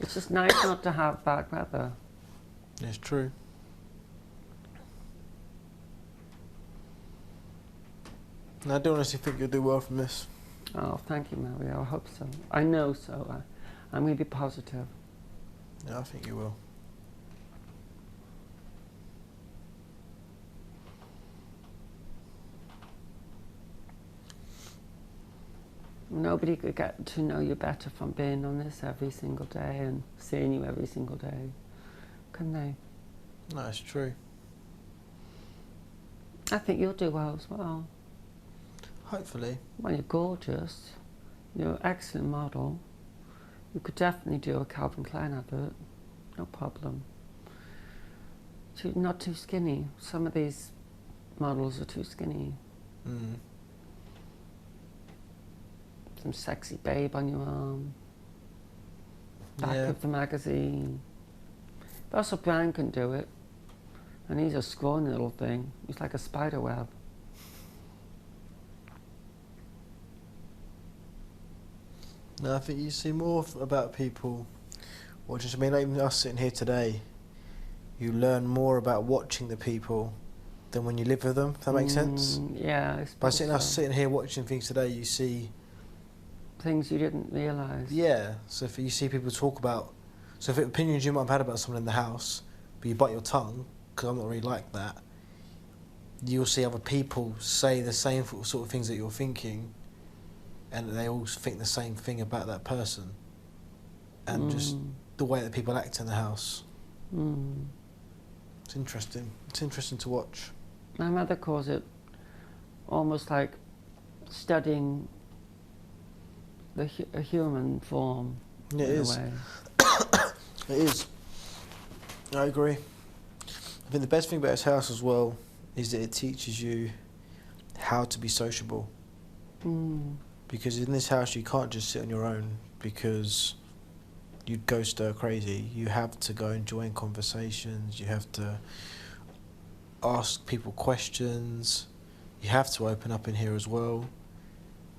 It's just nice not to have bad weather. It's true. And I do honestly think you'll do well from this. Oh, thank you, Mario. I hope so. I know so. I'm going to be positive. Yeah, I think you will. Nobody could get to know you better from being on this every single day and seeing you every single day, can they? No, it's true. I think you'll do well as well. Hopefully. Well, you're gorgeous. You're an excellent model. You could definitely do a Calvin Klein advert. No problem. Not too skinny. Some of these models are too skinny. Mm. Some sexy babe on your arm. Back Yeah. of the magazine. Russell Brand can do it. And he's a scrawny little thing. He's like a spider web. No, I think you see more about people watching. I mean, like even us sitting here today, you learn more about watching the people than when you live with them, if that makes sense. Yeah, I By suppose us so. sitting here watching things today, you see... Things you didn't realise. Yeah, so if you see people talk about... So if opinions you might have had about someone in the house, but you bite your tongue, because I'm not really like that, you'll see other people say the same sort of things that you're thinking, and they all think the same thing about that person. And just the way that people act in the house. It's interesting. It's interesting to watch. My mother calls it almost like studying a human form. Yeah, it in is. a way. It is. I agree. I think the best thing about his house as well is that it teaches you how to be sociable. Because in this house you can't just sit on your own because you'd go stir crazy. You have to go and join conversations. You have to ask people questions. You have to open up in here as well.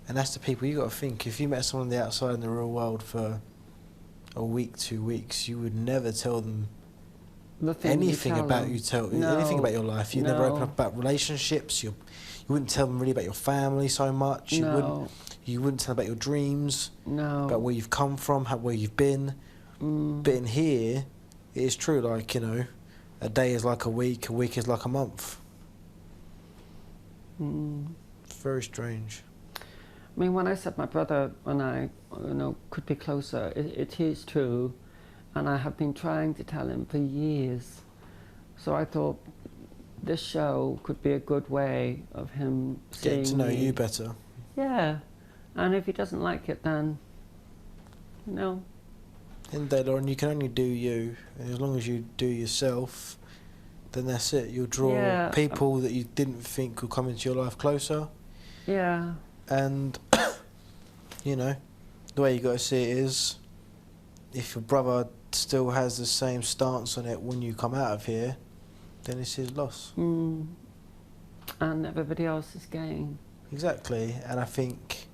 And that's the people you got to think. If you met someone on the outside in the real world for a week, 2 weeks, you would never tell them anything about anything about your life. You never open up about relationships. You wouldn't tell them really about your family so much. You wouldn't tell them about your dreams. About where you've come from, where you've been. But in here, it is true. Like, you know, a day is like a week is like a month. It's very strange. I mean, when I said my brother and I, you know, could be closer, it is true. And I have been trying to tell him for years. So I thought this show could be a good way of him seeing Getting to know me. you better. Yeah. And if he doesn't like it, then, you know. In the day, Lauren, you can only do you. And as long as you do yourself, then that's it. You'll draw people that you didn't think would come into your life closer. Yeah. And, you know, the way you got to see it is, if your brother still has the same stance on it when you come out of here, then it's his loss. And everybody else is gain. Exactly. And I think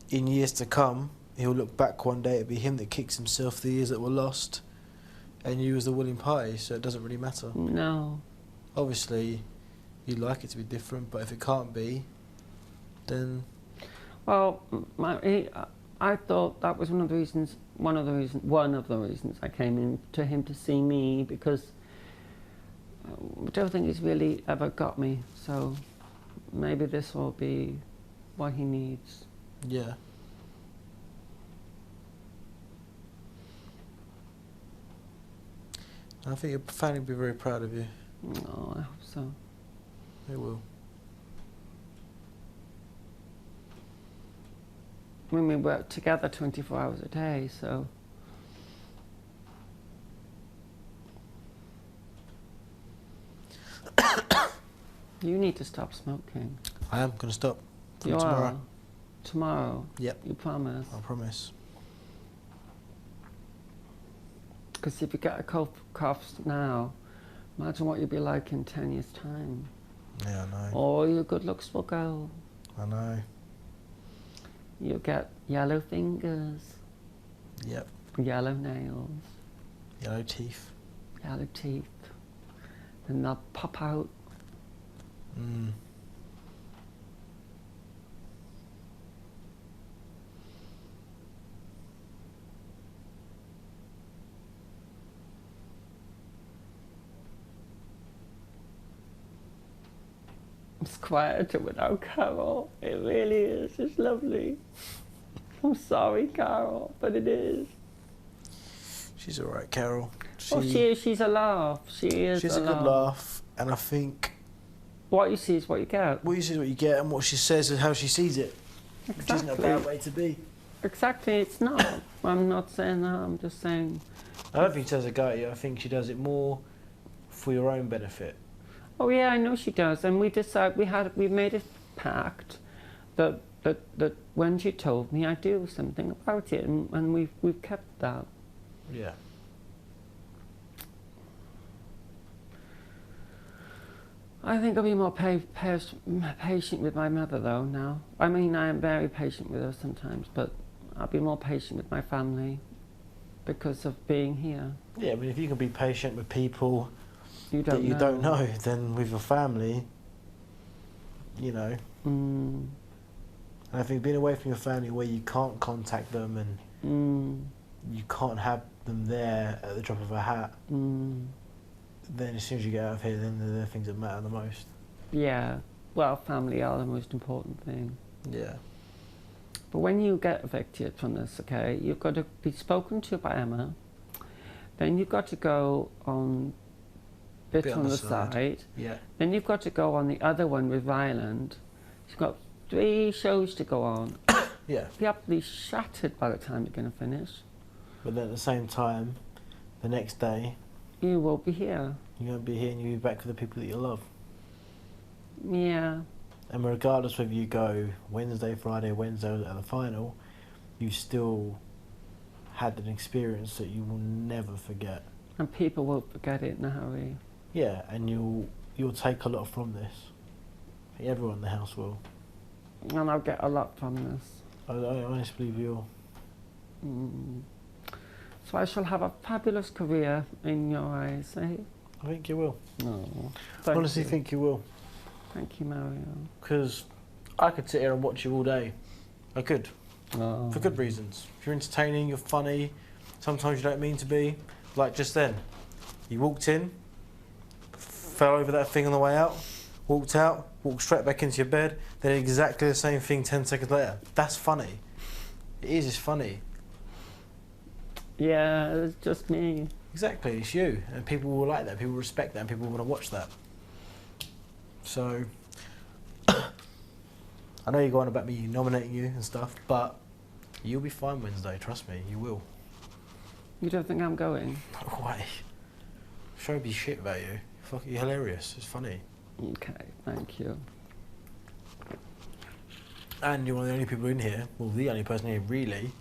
in years to come, he'll look back one day, it'll be him that kicks himself the years that were lost, and you as the willing party, so it doesn't really matter. No. Obviously, you'd like it to be different, but if it can't be, then... Well, I thought that was one of the reasons I came in to him to see me, because I don't think he's really ever got me, so maybe this will be what he needs. Yeah. I think your family will be very proud of you. Oh, I hope so. They will. I mean, we work together 24 hours a day, so... You need to stop smoking. I am going to stop. You tomorrow. are? Tomorrow? Yep. You promise? I promise. Because if you get a cough now, imagine what you'll be like in 10 years' time. Yeah, I know. All your good looks will go. I know. You'll get yellow fingers. Yep. Yellow nails. Yellow teeth. Yellow teeth. And they'll pop out. It's quieter without Carol. It really is. It's lovely. I'm sorry, Carol, but it is. She's all right, Carol. She is. She's a laugh. She is. She's a good laugh, and I think what you see is what you get. What you see is what you get, and what she says is how she sees it. Exactly. Which isn't a bad way to be. Exactly, it's not. I'm not saying that. I'm just saying. I don't think she does it go at you. I think she does it more for your own benefit. Oh yeah, I know she does, and we made a pact that when she told me I'd do something about it, and we've kept that. Yeah. I think I'll be more patient with my mother though now. I mean, I am very patient with her sometimes, but I'll be more patient with my family because of being here. Yeah, but if you can be patient with people you don't know, then with your family, you know. And I think being away from your family where you can't contact them and you can't have them there at the drop of a hat, then as soon as you get out of here, then they're the things that matter the most. Yeah, well, family are the most important thing. Yeah. But when you get evicted from this, okay, you've got to be spoken to by Emma, then you've got to go on bit on the side. Yeah. Then you've got to go on the other one with Ryland. You've got 3 shows to go on. Yeah. You're absolutely shattered by the time you're going to finish. But then at the same time, the next day... You will be here. You're going to be here and you'll be back with the people that you love. Yeah. And regardless whether you go Wednesday, Friday, Wednesday at the final, you still had an experience that you will never forget. And people won't forget it in a hurry. Yeah, and you'll take a lot from this. Everyone in the house will. And I'll get a lot from this. I honestly believe you'll. So I shall have a fabulous career in your eyes, eh? I think you will. Oh, I honestly think you will. Thank you, Mario. Because I could sit here and watch you all day. I could. Oh. For good reasons. If you're entertaining, you're funny, sometimes you don't mean to be. Like just then. You walked in, fell over that thing on the way out, walked out, walked straight back into your bed, then exactly the same thing 10 seconds later. That's funny. It is, it's funny. Yeah, it's just me. Exactly, it's you. And people will like that, people respect that, and people want to watch that. So, I know you're going on about me nominating you and stuff, but you'll be fine Wednesday, trust me, you will. You don't think I'm going? No way. Show be shit about you. Fuck, you're hilarious, it's funny. Okay, thank you. And you're one of the only people in here, well, the only person here really,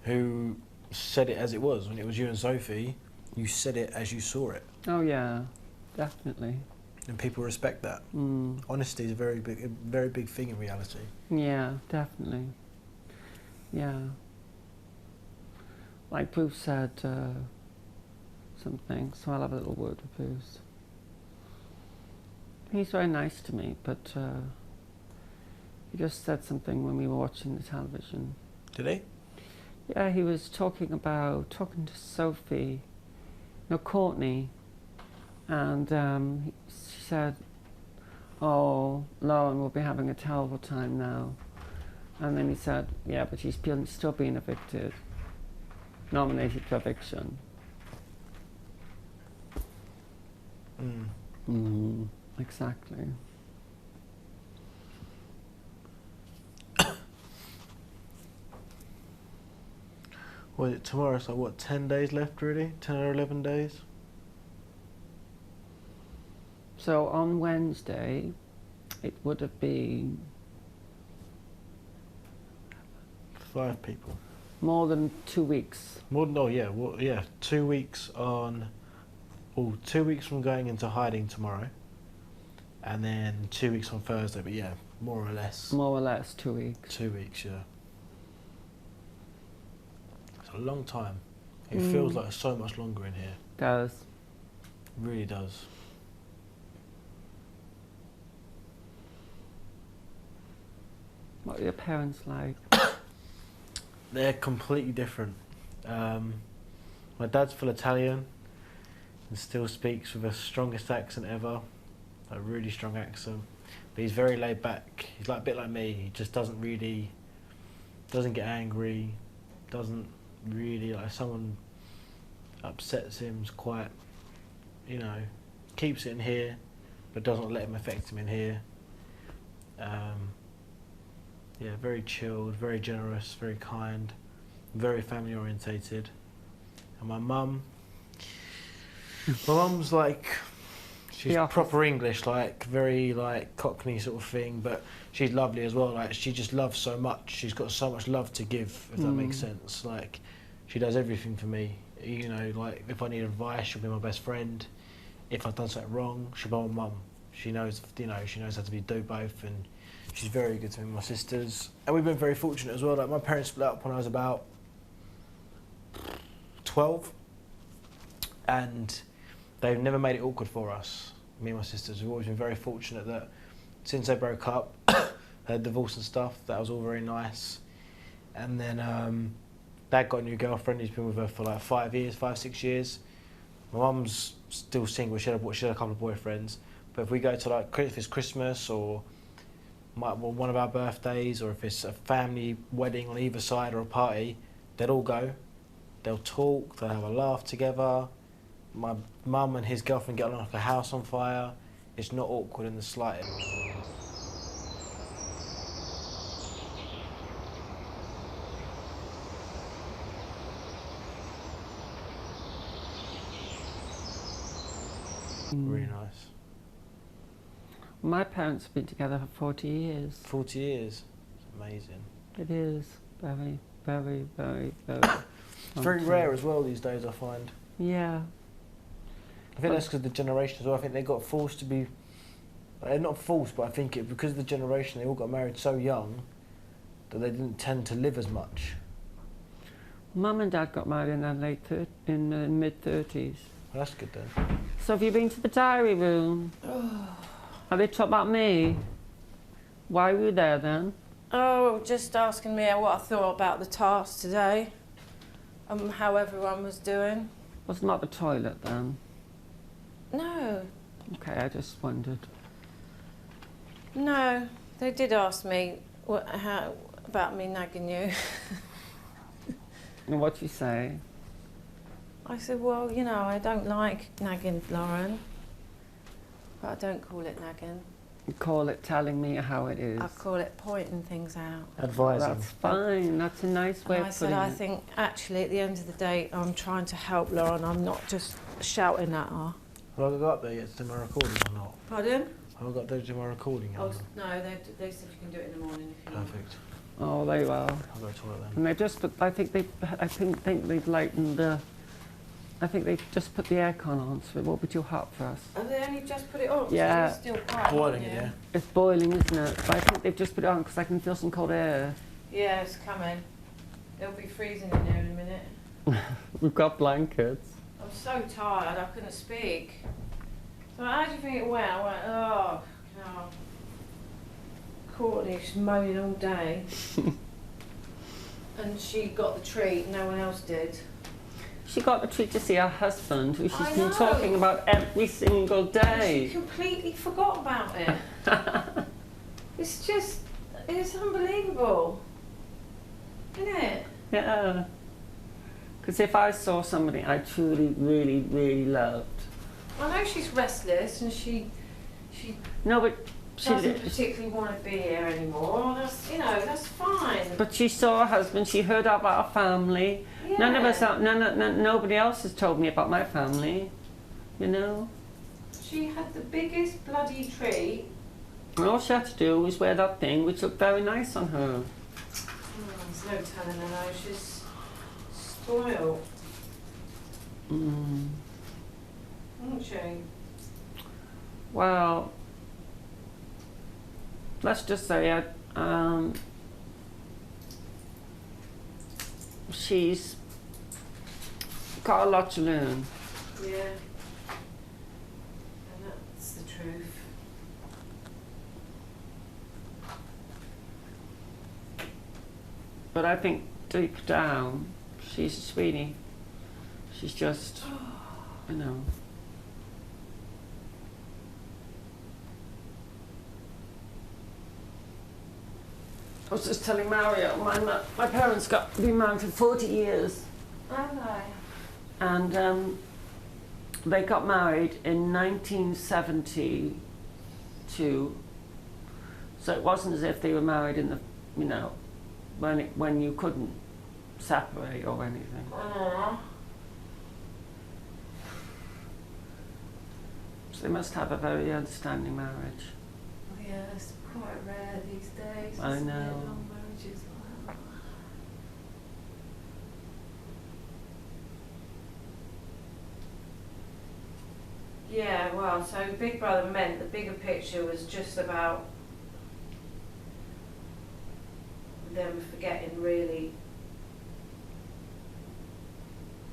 who said it as it was. When it was you and Sophie, you said it as you saw it. Oh yeah, definitely. And people respect that. Honesty is a very big thing in reality. Yeah, definitely. Yeah. Like Bruce said something, so I'll have a little word with Bruce. He's very nice to me, but he just said something when we were watching the television. Did he? Yeah, he was talking to Sophie, no, Courtney, and she said, oh, Lauren will be having a terrible time now. And then he said, yeah, but she's still being evicted, nominated for eviction. Exactly. Well, tomorrow, so what, 10 days left really? 10 or 11 days? So on Wednesday, it would have been 5 people. more than 2 weeks. More than, oh yeah, well, yeah, 2 weeks on, 2 weeks from going into hiding tomorrow. And then 2 weeks on Thursday, but yeah, more or less. More or less 2 weeks. 2 weeks, yeah. It's a long time. It feels like so much longer in here. Does. It really does. What are your parents like? They're completely different. My dad's full Italian and still speaks with the strongest accent ever, a really strong accent. But he's very laid back. He's like a bit like me. He just doesn't get angry, doesn't really, like, if someone upsets him, is quite, keeps it in here, but doesn't let him affect him in here. Yeah, very chilled, very generous, very kind, very family orientated. And my mum's like, she's proper English, like very like Cockney sort of thing, but she's lovely as well. Like, she just loves so much. She's got so much love to give, if that makes sense. Like, she does everything for me. Like if I need advice, she'll be my best friend. If I've done something wrong, she'll be my mum. She knows, she knows how to do both, and she's very good to me and my sisters. And we've been very fortunate as well. Like, my parents split up when I was about 12, and they've never made it awkward for us, me and my sisters. We've always been very fortunate that since they broke up, they had divorce and stuff, that was all very nice. And then Dad got a new girlfriend. He's been with her for like 5, 6 years. My mum's still single. She had a couple of boyfriends. But if we go to, like, if it's Christmas or one of our birthdays, or if it's a family wedding on either side or a party, they'll all go. They'll talk, they'll have a laugh together. My mum and his girlfriend get along like a house on fire. It's not awkward in the slightest. Really nice. My parents have been together for 40 years. 40 years. It's amazing. It is very, very, very, very. It's very rare as well these days, I find. Yeah. I think that's because of the generation as well. I think they got forced to be, not forced, but I think because of the generation, they all got married so young that they didn't tend to live as much. Mum and Dad got married in their mid-30s. Well, that's good then. So have you been to the diary room? Have they talked about me? Why were you there then? Oh, just asking me what I thought about the task today, how everyone was doing. Was not the toilet then? No, Okay, I just wondered. no, they did ask me about me nagging you. And what'd you say? I said, well, you know, I don't like nagging Lauren, but I don't call it nagging. You call it telling me how it is. I call it pointing things out. Advising. That's fine. That's a nice way And I of said, putting I it. think actually at the end of the day, I'm trying to help Lauren. I'm not just shouting at her. Have I got up there yet to do my recording or not? Pardon? Have I got to do my recording yet? Oh, or not? no, they said you can do it in the morning if you want. Perfect. Oh, there you are. I'll go to toilet then. And they just put, I think they've lightened the, I think they just put the aircon on, so it won't be too hot for us. Have they only just put it on? Yeah. It's still quite Boiling hot, it, yeah? It's boiling, isn't it? But I think they've just put it on because I can feel some cold air. Yeah, it's coming. It'll be freezing in there in a minute. We've got blankets. I'm so tired, I couldn't speak. So how do you think it went? I went, oh, no. Courtney's moaning all day. And she got the treat, no one else did. She got the treat to see her husband, who she's I been know. talking about every single She day. completely forgot about it. It's unbelievable. Isn't it? Yeah. Because if I saw somebody I truly, really, really loved. I know she's restless and she No, but she doesn't particularly want to be here anymore. That's, you know, that's fine. But she saw her husband, she heard about our family. Yeah. None of us, nobody else has told me about my family, you know? She had the biggest bloody treat. And all she had to do was wear that thing, which looked very nice on her. There's no telling her though, she's spoiled, Mm. isn't she? Well, let's just say she's got a lot to learn. Yeah. And that's the truth. But I think deep down, she's a sweetie. She's just, you know. I was just telling Mario, my parents been married for 40 years. Have I? And they got married in 1972. So it wasn't as if they were married in the, you know, when you couldn't separate or anything. So they must have a very understanding marriage. Oh yeah, it's quite rare these days. I isn't it? know. Long marriages. Wow. Yeah, well, so Big Brother meant the bigger picture was just about them forgetting really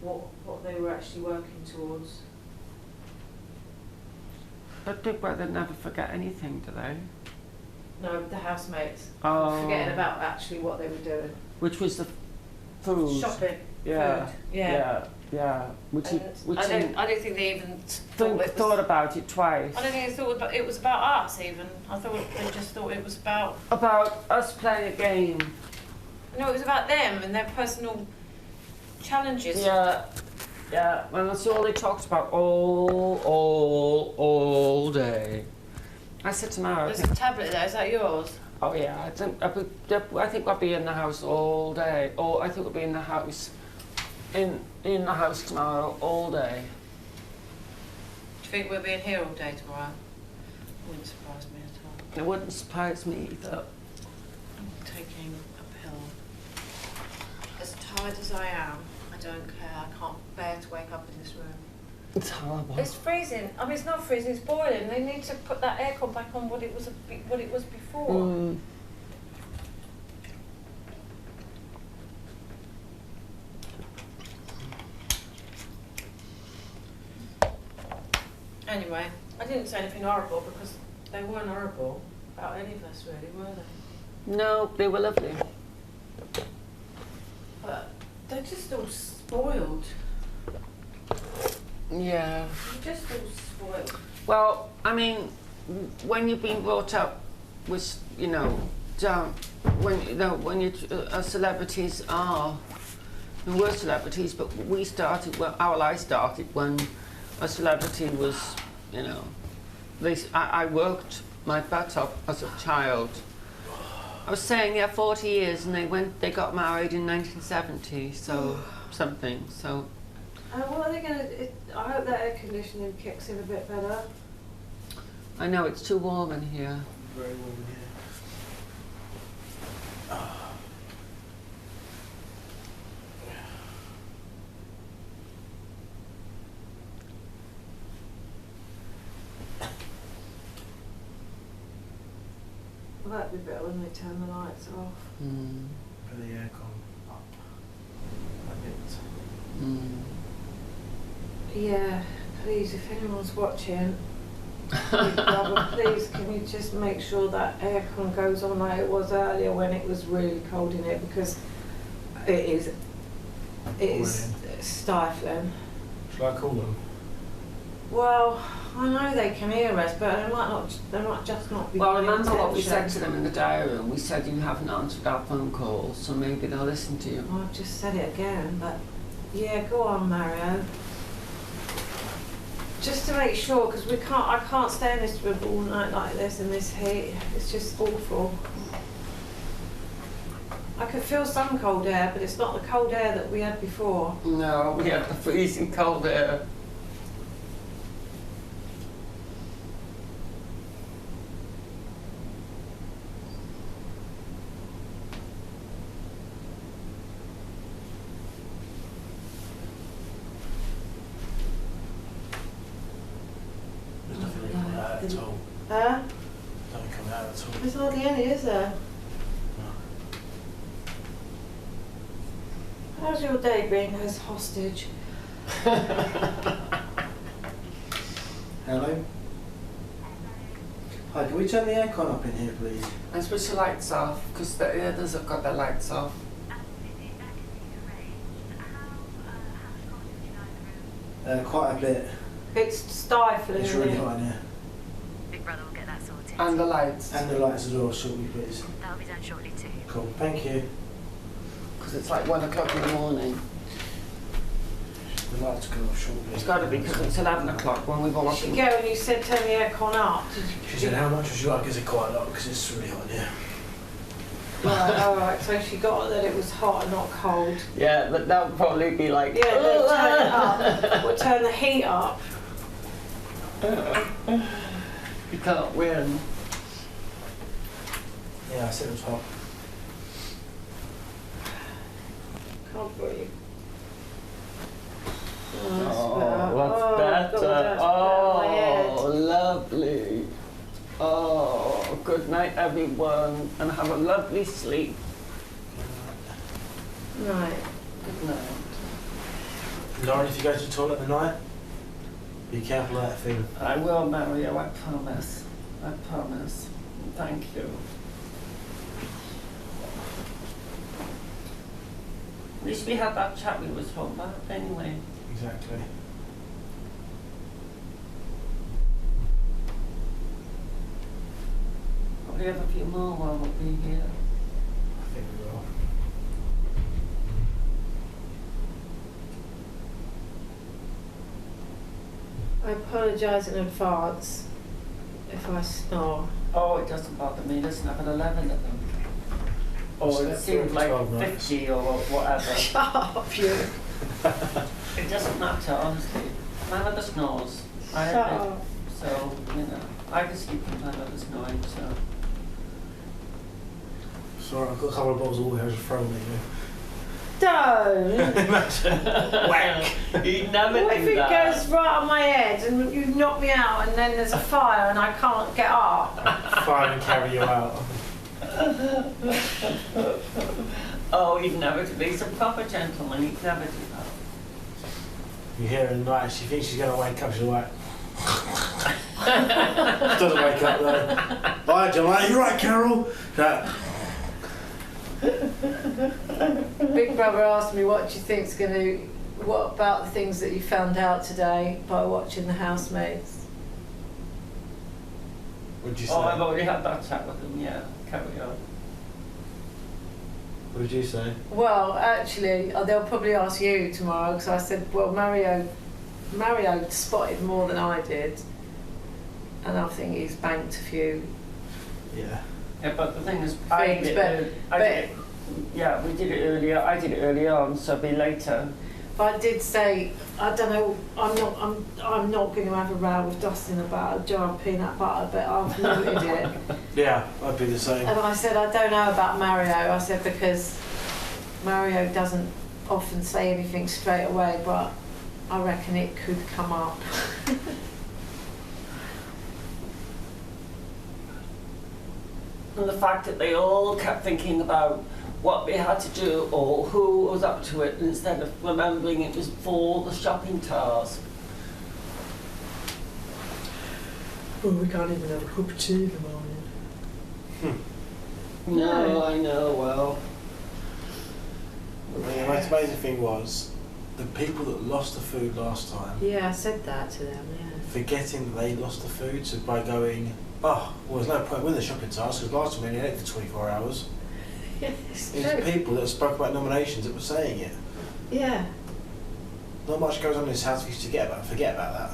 what they were actually working towards. But Big Brother never forget anything, do they? No, the housemates. Oh. Forgetting about actually what they were doing. Which was the food. Shopping. Yeah. Food. Yeah. Yeah. Which And I don't think they even thought about it twice. I don't think they thought about it was about us even. I thought they just thought it was about. About us playing a game. No, it was about them and their personal challenges. Yeah. Yeah. And that's all they talked about all day. I said to Mara, There's a tablet there. Is that yours? oh yeah, I think I'll be in the house all day. Or I think we'll be in the house, in the house tomorrow all day. Do you think we'll be in here all day tomorrow? Wouldn't surprise me at all. It wouldn't surprise me either. I'm taking a pill. As tired as I am, I don't care. I can't bear to wake up in this room. It's horrible. It's freezing. I mean, it's not freezing. It's boiling. They need to put that aircon back on what it was before. Mm. Anyway, I didn't say anything horrible because they weren't horrible about any of us, really, were they? No, they were lovely. But they're just all spoiled. Yeah. They're just all spoiled. Well, I mean, when you've been brought up with, you know, when you celebrities are, and we're celebrities, but we started, well, our life started when a celebrity was, you know, I worked my butt off as a child. I was saying, yeah, 40 years, and they got married in 1970, so something, so. What are they going to... I hope that air conditioning kicks in a bit better. I know, it's too warm in here. Very warm in here. Well, that'd be better when they turn the lights off. Mm. Put the aircon up a bit. Mm. Yeah, please, if anyone's watching, Big Brother, please can you just make sure that aircon goes on like it was earlier when it was really cold in here, because it is stifling. Shall I call them? Well, I know they can hear us, but they might just not be Well, paying remember what we attention. said to them in the diary room? We said you haven't answered our phone calls, so maybe they'll listen to you. Well, I've just said it again, but yeah, go on, Mario. Just to make sure, because I can't stay in this room all night like this in this heat. It's just awful. I could feel some cold air, but it's not the cold air that we had before. No, we had the freezing cold air. There's nothing really coming out at all. Huh? Nothing coming out at all. There's hardly any, is there? How's your day being as hostage? Hello? Hi, can we turn the aircon up in here, please? And switch the lights off, because the others have got their lights off. Quite a bit. It's stifling. It's really hot in here. Big Brother will get that sorted. And the lights. And the lights as well, shortly, please. That'll be done shortly too. Cool, thank you. Because it's like 1 o'clock in the morning. The lights go off shortly. It's got to be, because it's 11 o'clock when we've all Did she go and you said turn the aircon up? She said, how much would you like? Is it quite a lot? Because it's really hot in here. Right, alright, so she got that it was hot and not cold. Yeah, but that would probably be like... Yeah, they'll turn it up. We'll turn the heat up. You can't win. Yeah, I said it was hot. Can't breathe. Oh, that's better. Oh, lovely. Oh, good night, everyone, and have a lovely sleep. Right. Good night. Lauren, if you go to the toilet at night, be careful of that thing. I will, Mario, I promise. I promise. Thank you. At least we had that chat we were talking about anyway. Exactly. Probably have a few more while we'll be here. I think we will. I apologise in advance if I snore. Oh, it doesn't bother me. Listen, I've had 11 of them. Or it seemed like 50 or whatever. Shut up, you. It doesn't matter, honestly. I have the snores. I Shut had it. up. So, you know, I could sleep from my mother's noise, so. Sorry, I've got a couple of bottles of water to throw at you. Don't. Whack! You'd never What do if it that. goes right on my head and you knock me out and then there's a fire and I can't get up? Fire and carry you out. Oh, he'd never do that. He's a proper gentleman. He'd never do that. You hear her at night, she thinks she's going to wake up, she's like... Doesn't wake up though. Bye, John. Like, you right, Carol? Like, Big brother asked me what do you think's going to... What about the things that you found out today by watching the housemaids? what'd you say? Oh, I've already had that chat with him, yeah. Carry on. What did you say? Well, actually, they'll probably ask you tomorrow because I said, well, Mario spotted more than I did, and I think he's banked a few. Yeah. Yeah, but the thing is, I Things, did but- it, I did it, yeah, we did it earlier, I did it early on, so it'll be later. But I did say, I don't know, I'm not going to have a row with Dustin about a jar of peanut butter, but I've noted it. Yeah, I'd be the same. And I said, I don't know about Mario. I said, because Mario doesn't often say anything straight away, but I reckon it could come up. And the fact that they all kept thinking about what they had to do or who was up to it instead of remembering it was for the shopping task. Oh, we can't even have a cup of tea in the morning. No, I know, well. The most amazing thing was, the people that lost the food last time, Yeah, I said that to them, yeah. forgetting that they lost the food, so by going, oh, well, there's no point with the shopping task, because last time we only ate for 24 hours. It's It was true. people that spoke about nominations that were saying it. Yeah. Not much goes on in this house for you to forget about that.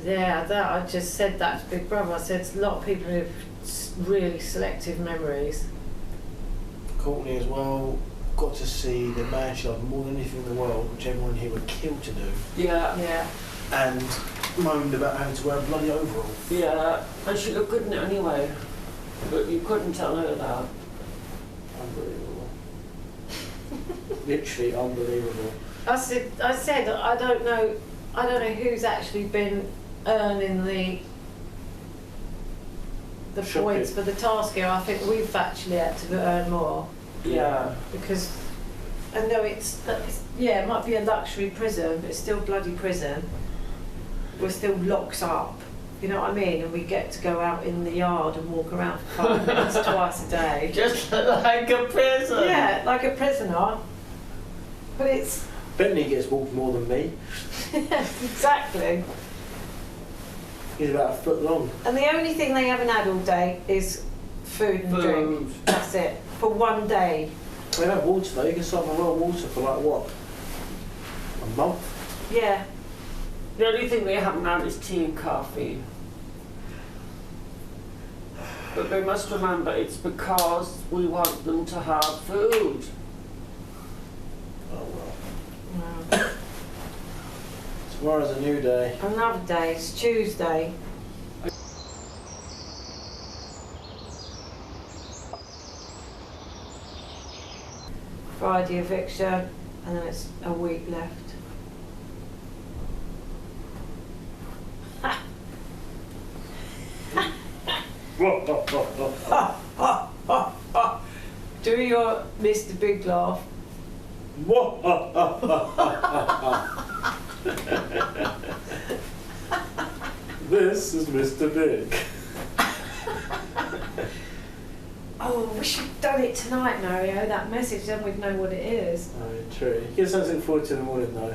Yeah, that I just said that to Big Brother. I said a lot of people have really selective memories. Courtney as well, got to see the man she loved more than anything in the world, which everyone here would kill to do, Yeah, Yeah. and moaned about having to wear a bloody overall. yeah, and she looked good in it anyway, but you couldn't tell her that. Unbelievable. Literally unbelievable. I said I don't know who's actually been earning the Shopping. points for the task here. I think we've actually had to earn more Yeah. because I know it's it might be a luxury prison, but it's still bloody prison. We're still locked up. You know what I mean? And we get to go out in the yard and walk around for 5 minutes twice a day. Just like a prison. Yeah, like a prisoner. But it's Bentley gets walked more than me. exactly. He's about a foot long. And the only thing they haven't had all day is food and drink. Food. That's it. For one day. They have water though, you can start my well water for like what? A month? Yeah. The only thing they haven't had is tea and coffee. But they must remember it's because we want them to have food. Oh well. Wow. Tomorrow's a new day. Another day. It's Tuesday. Friday eviction, and then it's a week left. Do your Mr. Big laugh. This is Mr. Big. Oh, we should have done it tonight, Mario, that message, then we'd know what it is. Oh, true. Get something forward to in the morning though.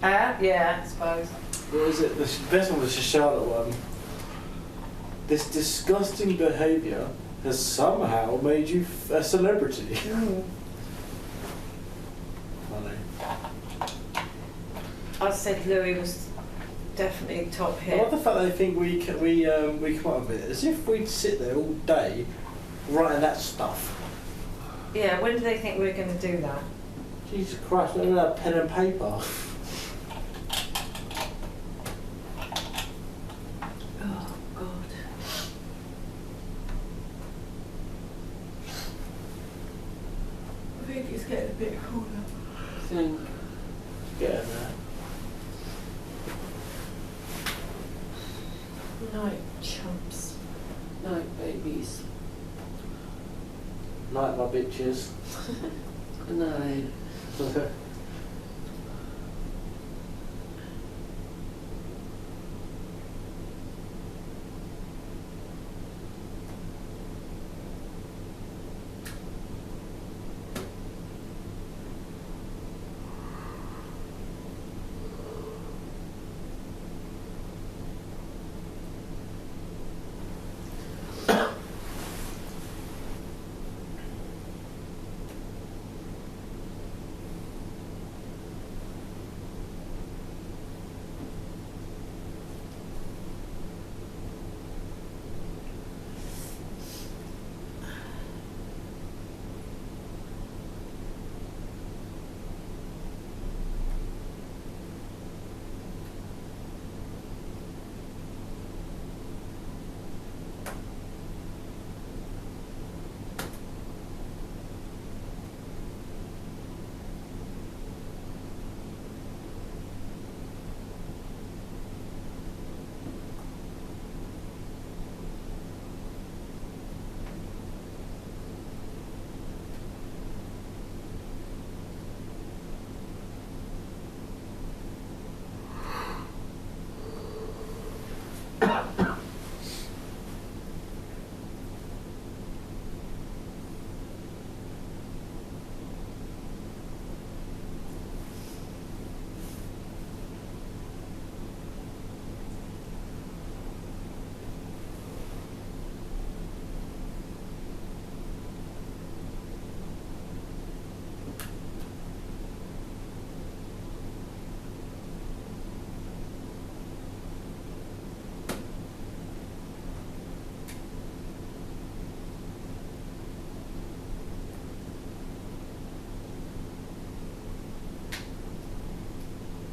Yeah, I suppose. What was it? The best one was the Charlotte one. This disgusting behaviour has somehow made you a celebrity. Funny. I said Louis was definitely top I hit. love the fact that they think we come up with it as if we'd sit there all day writing that stuff. Yeah, when do they think we're going to do that? Jesus Christ, we don't have pen and paper. Night, chumps. Night, babies. Night, my bitches. Good night.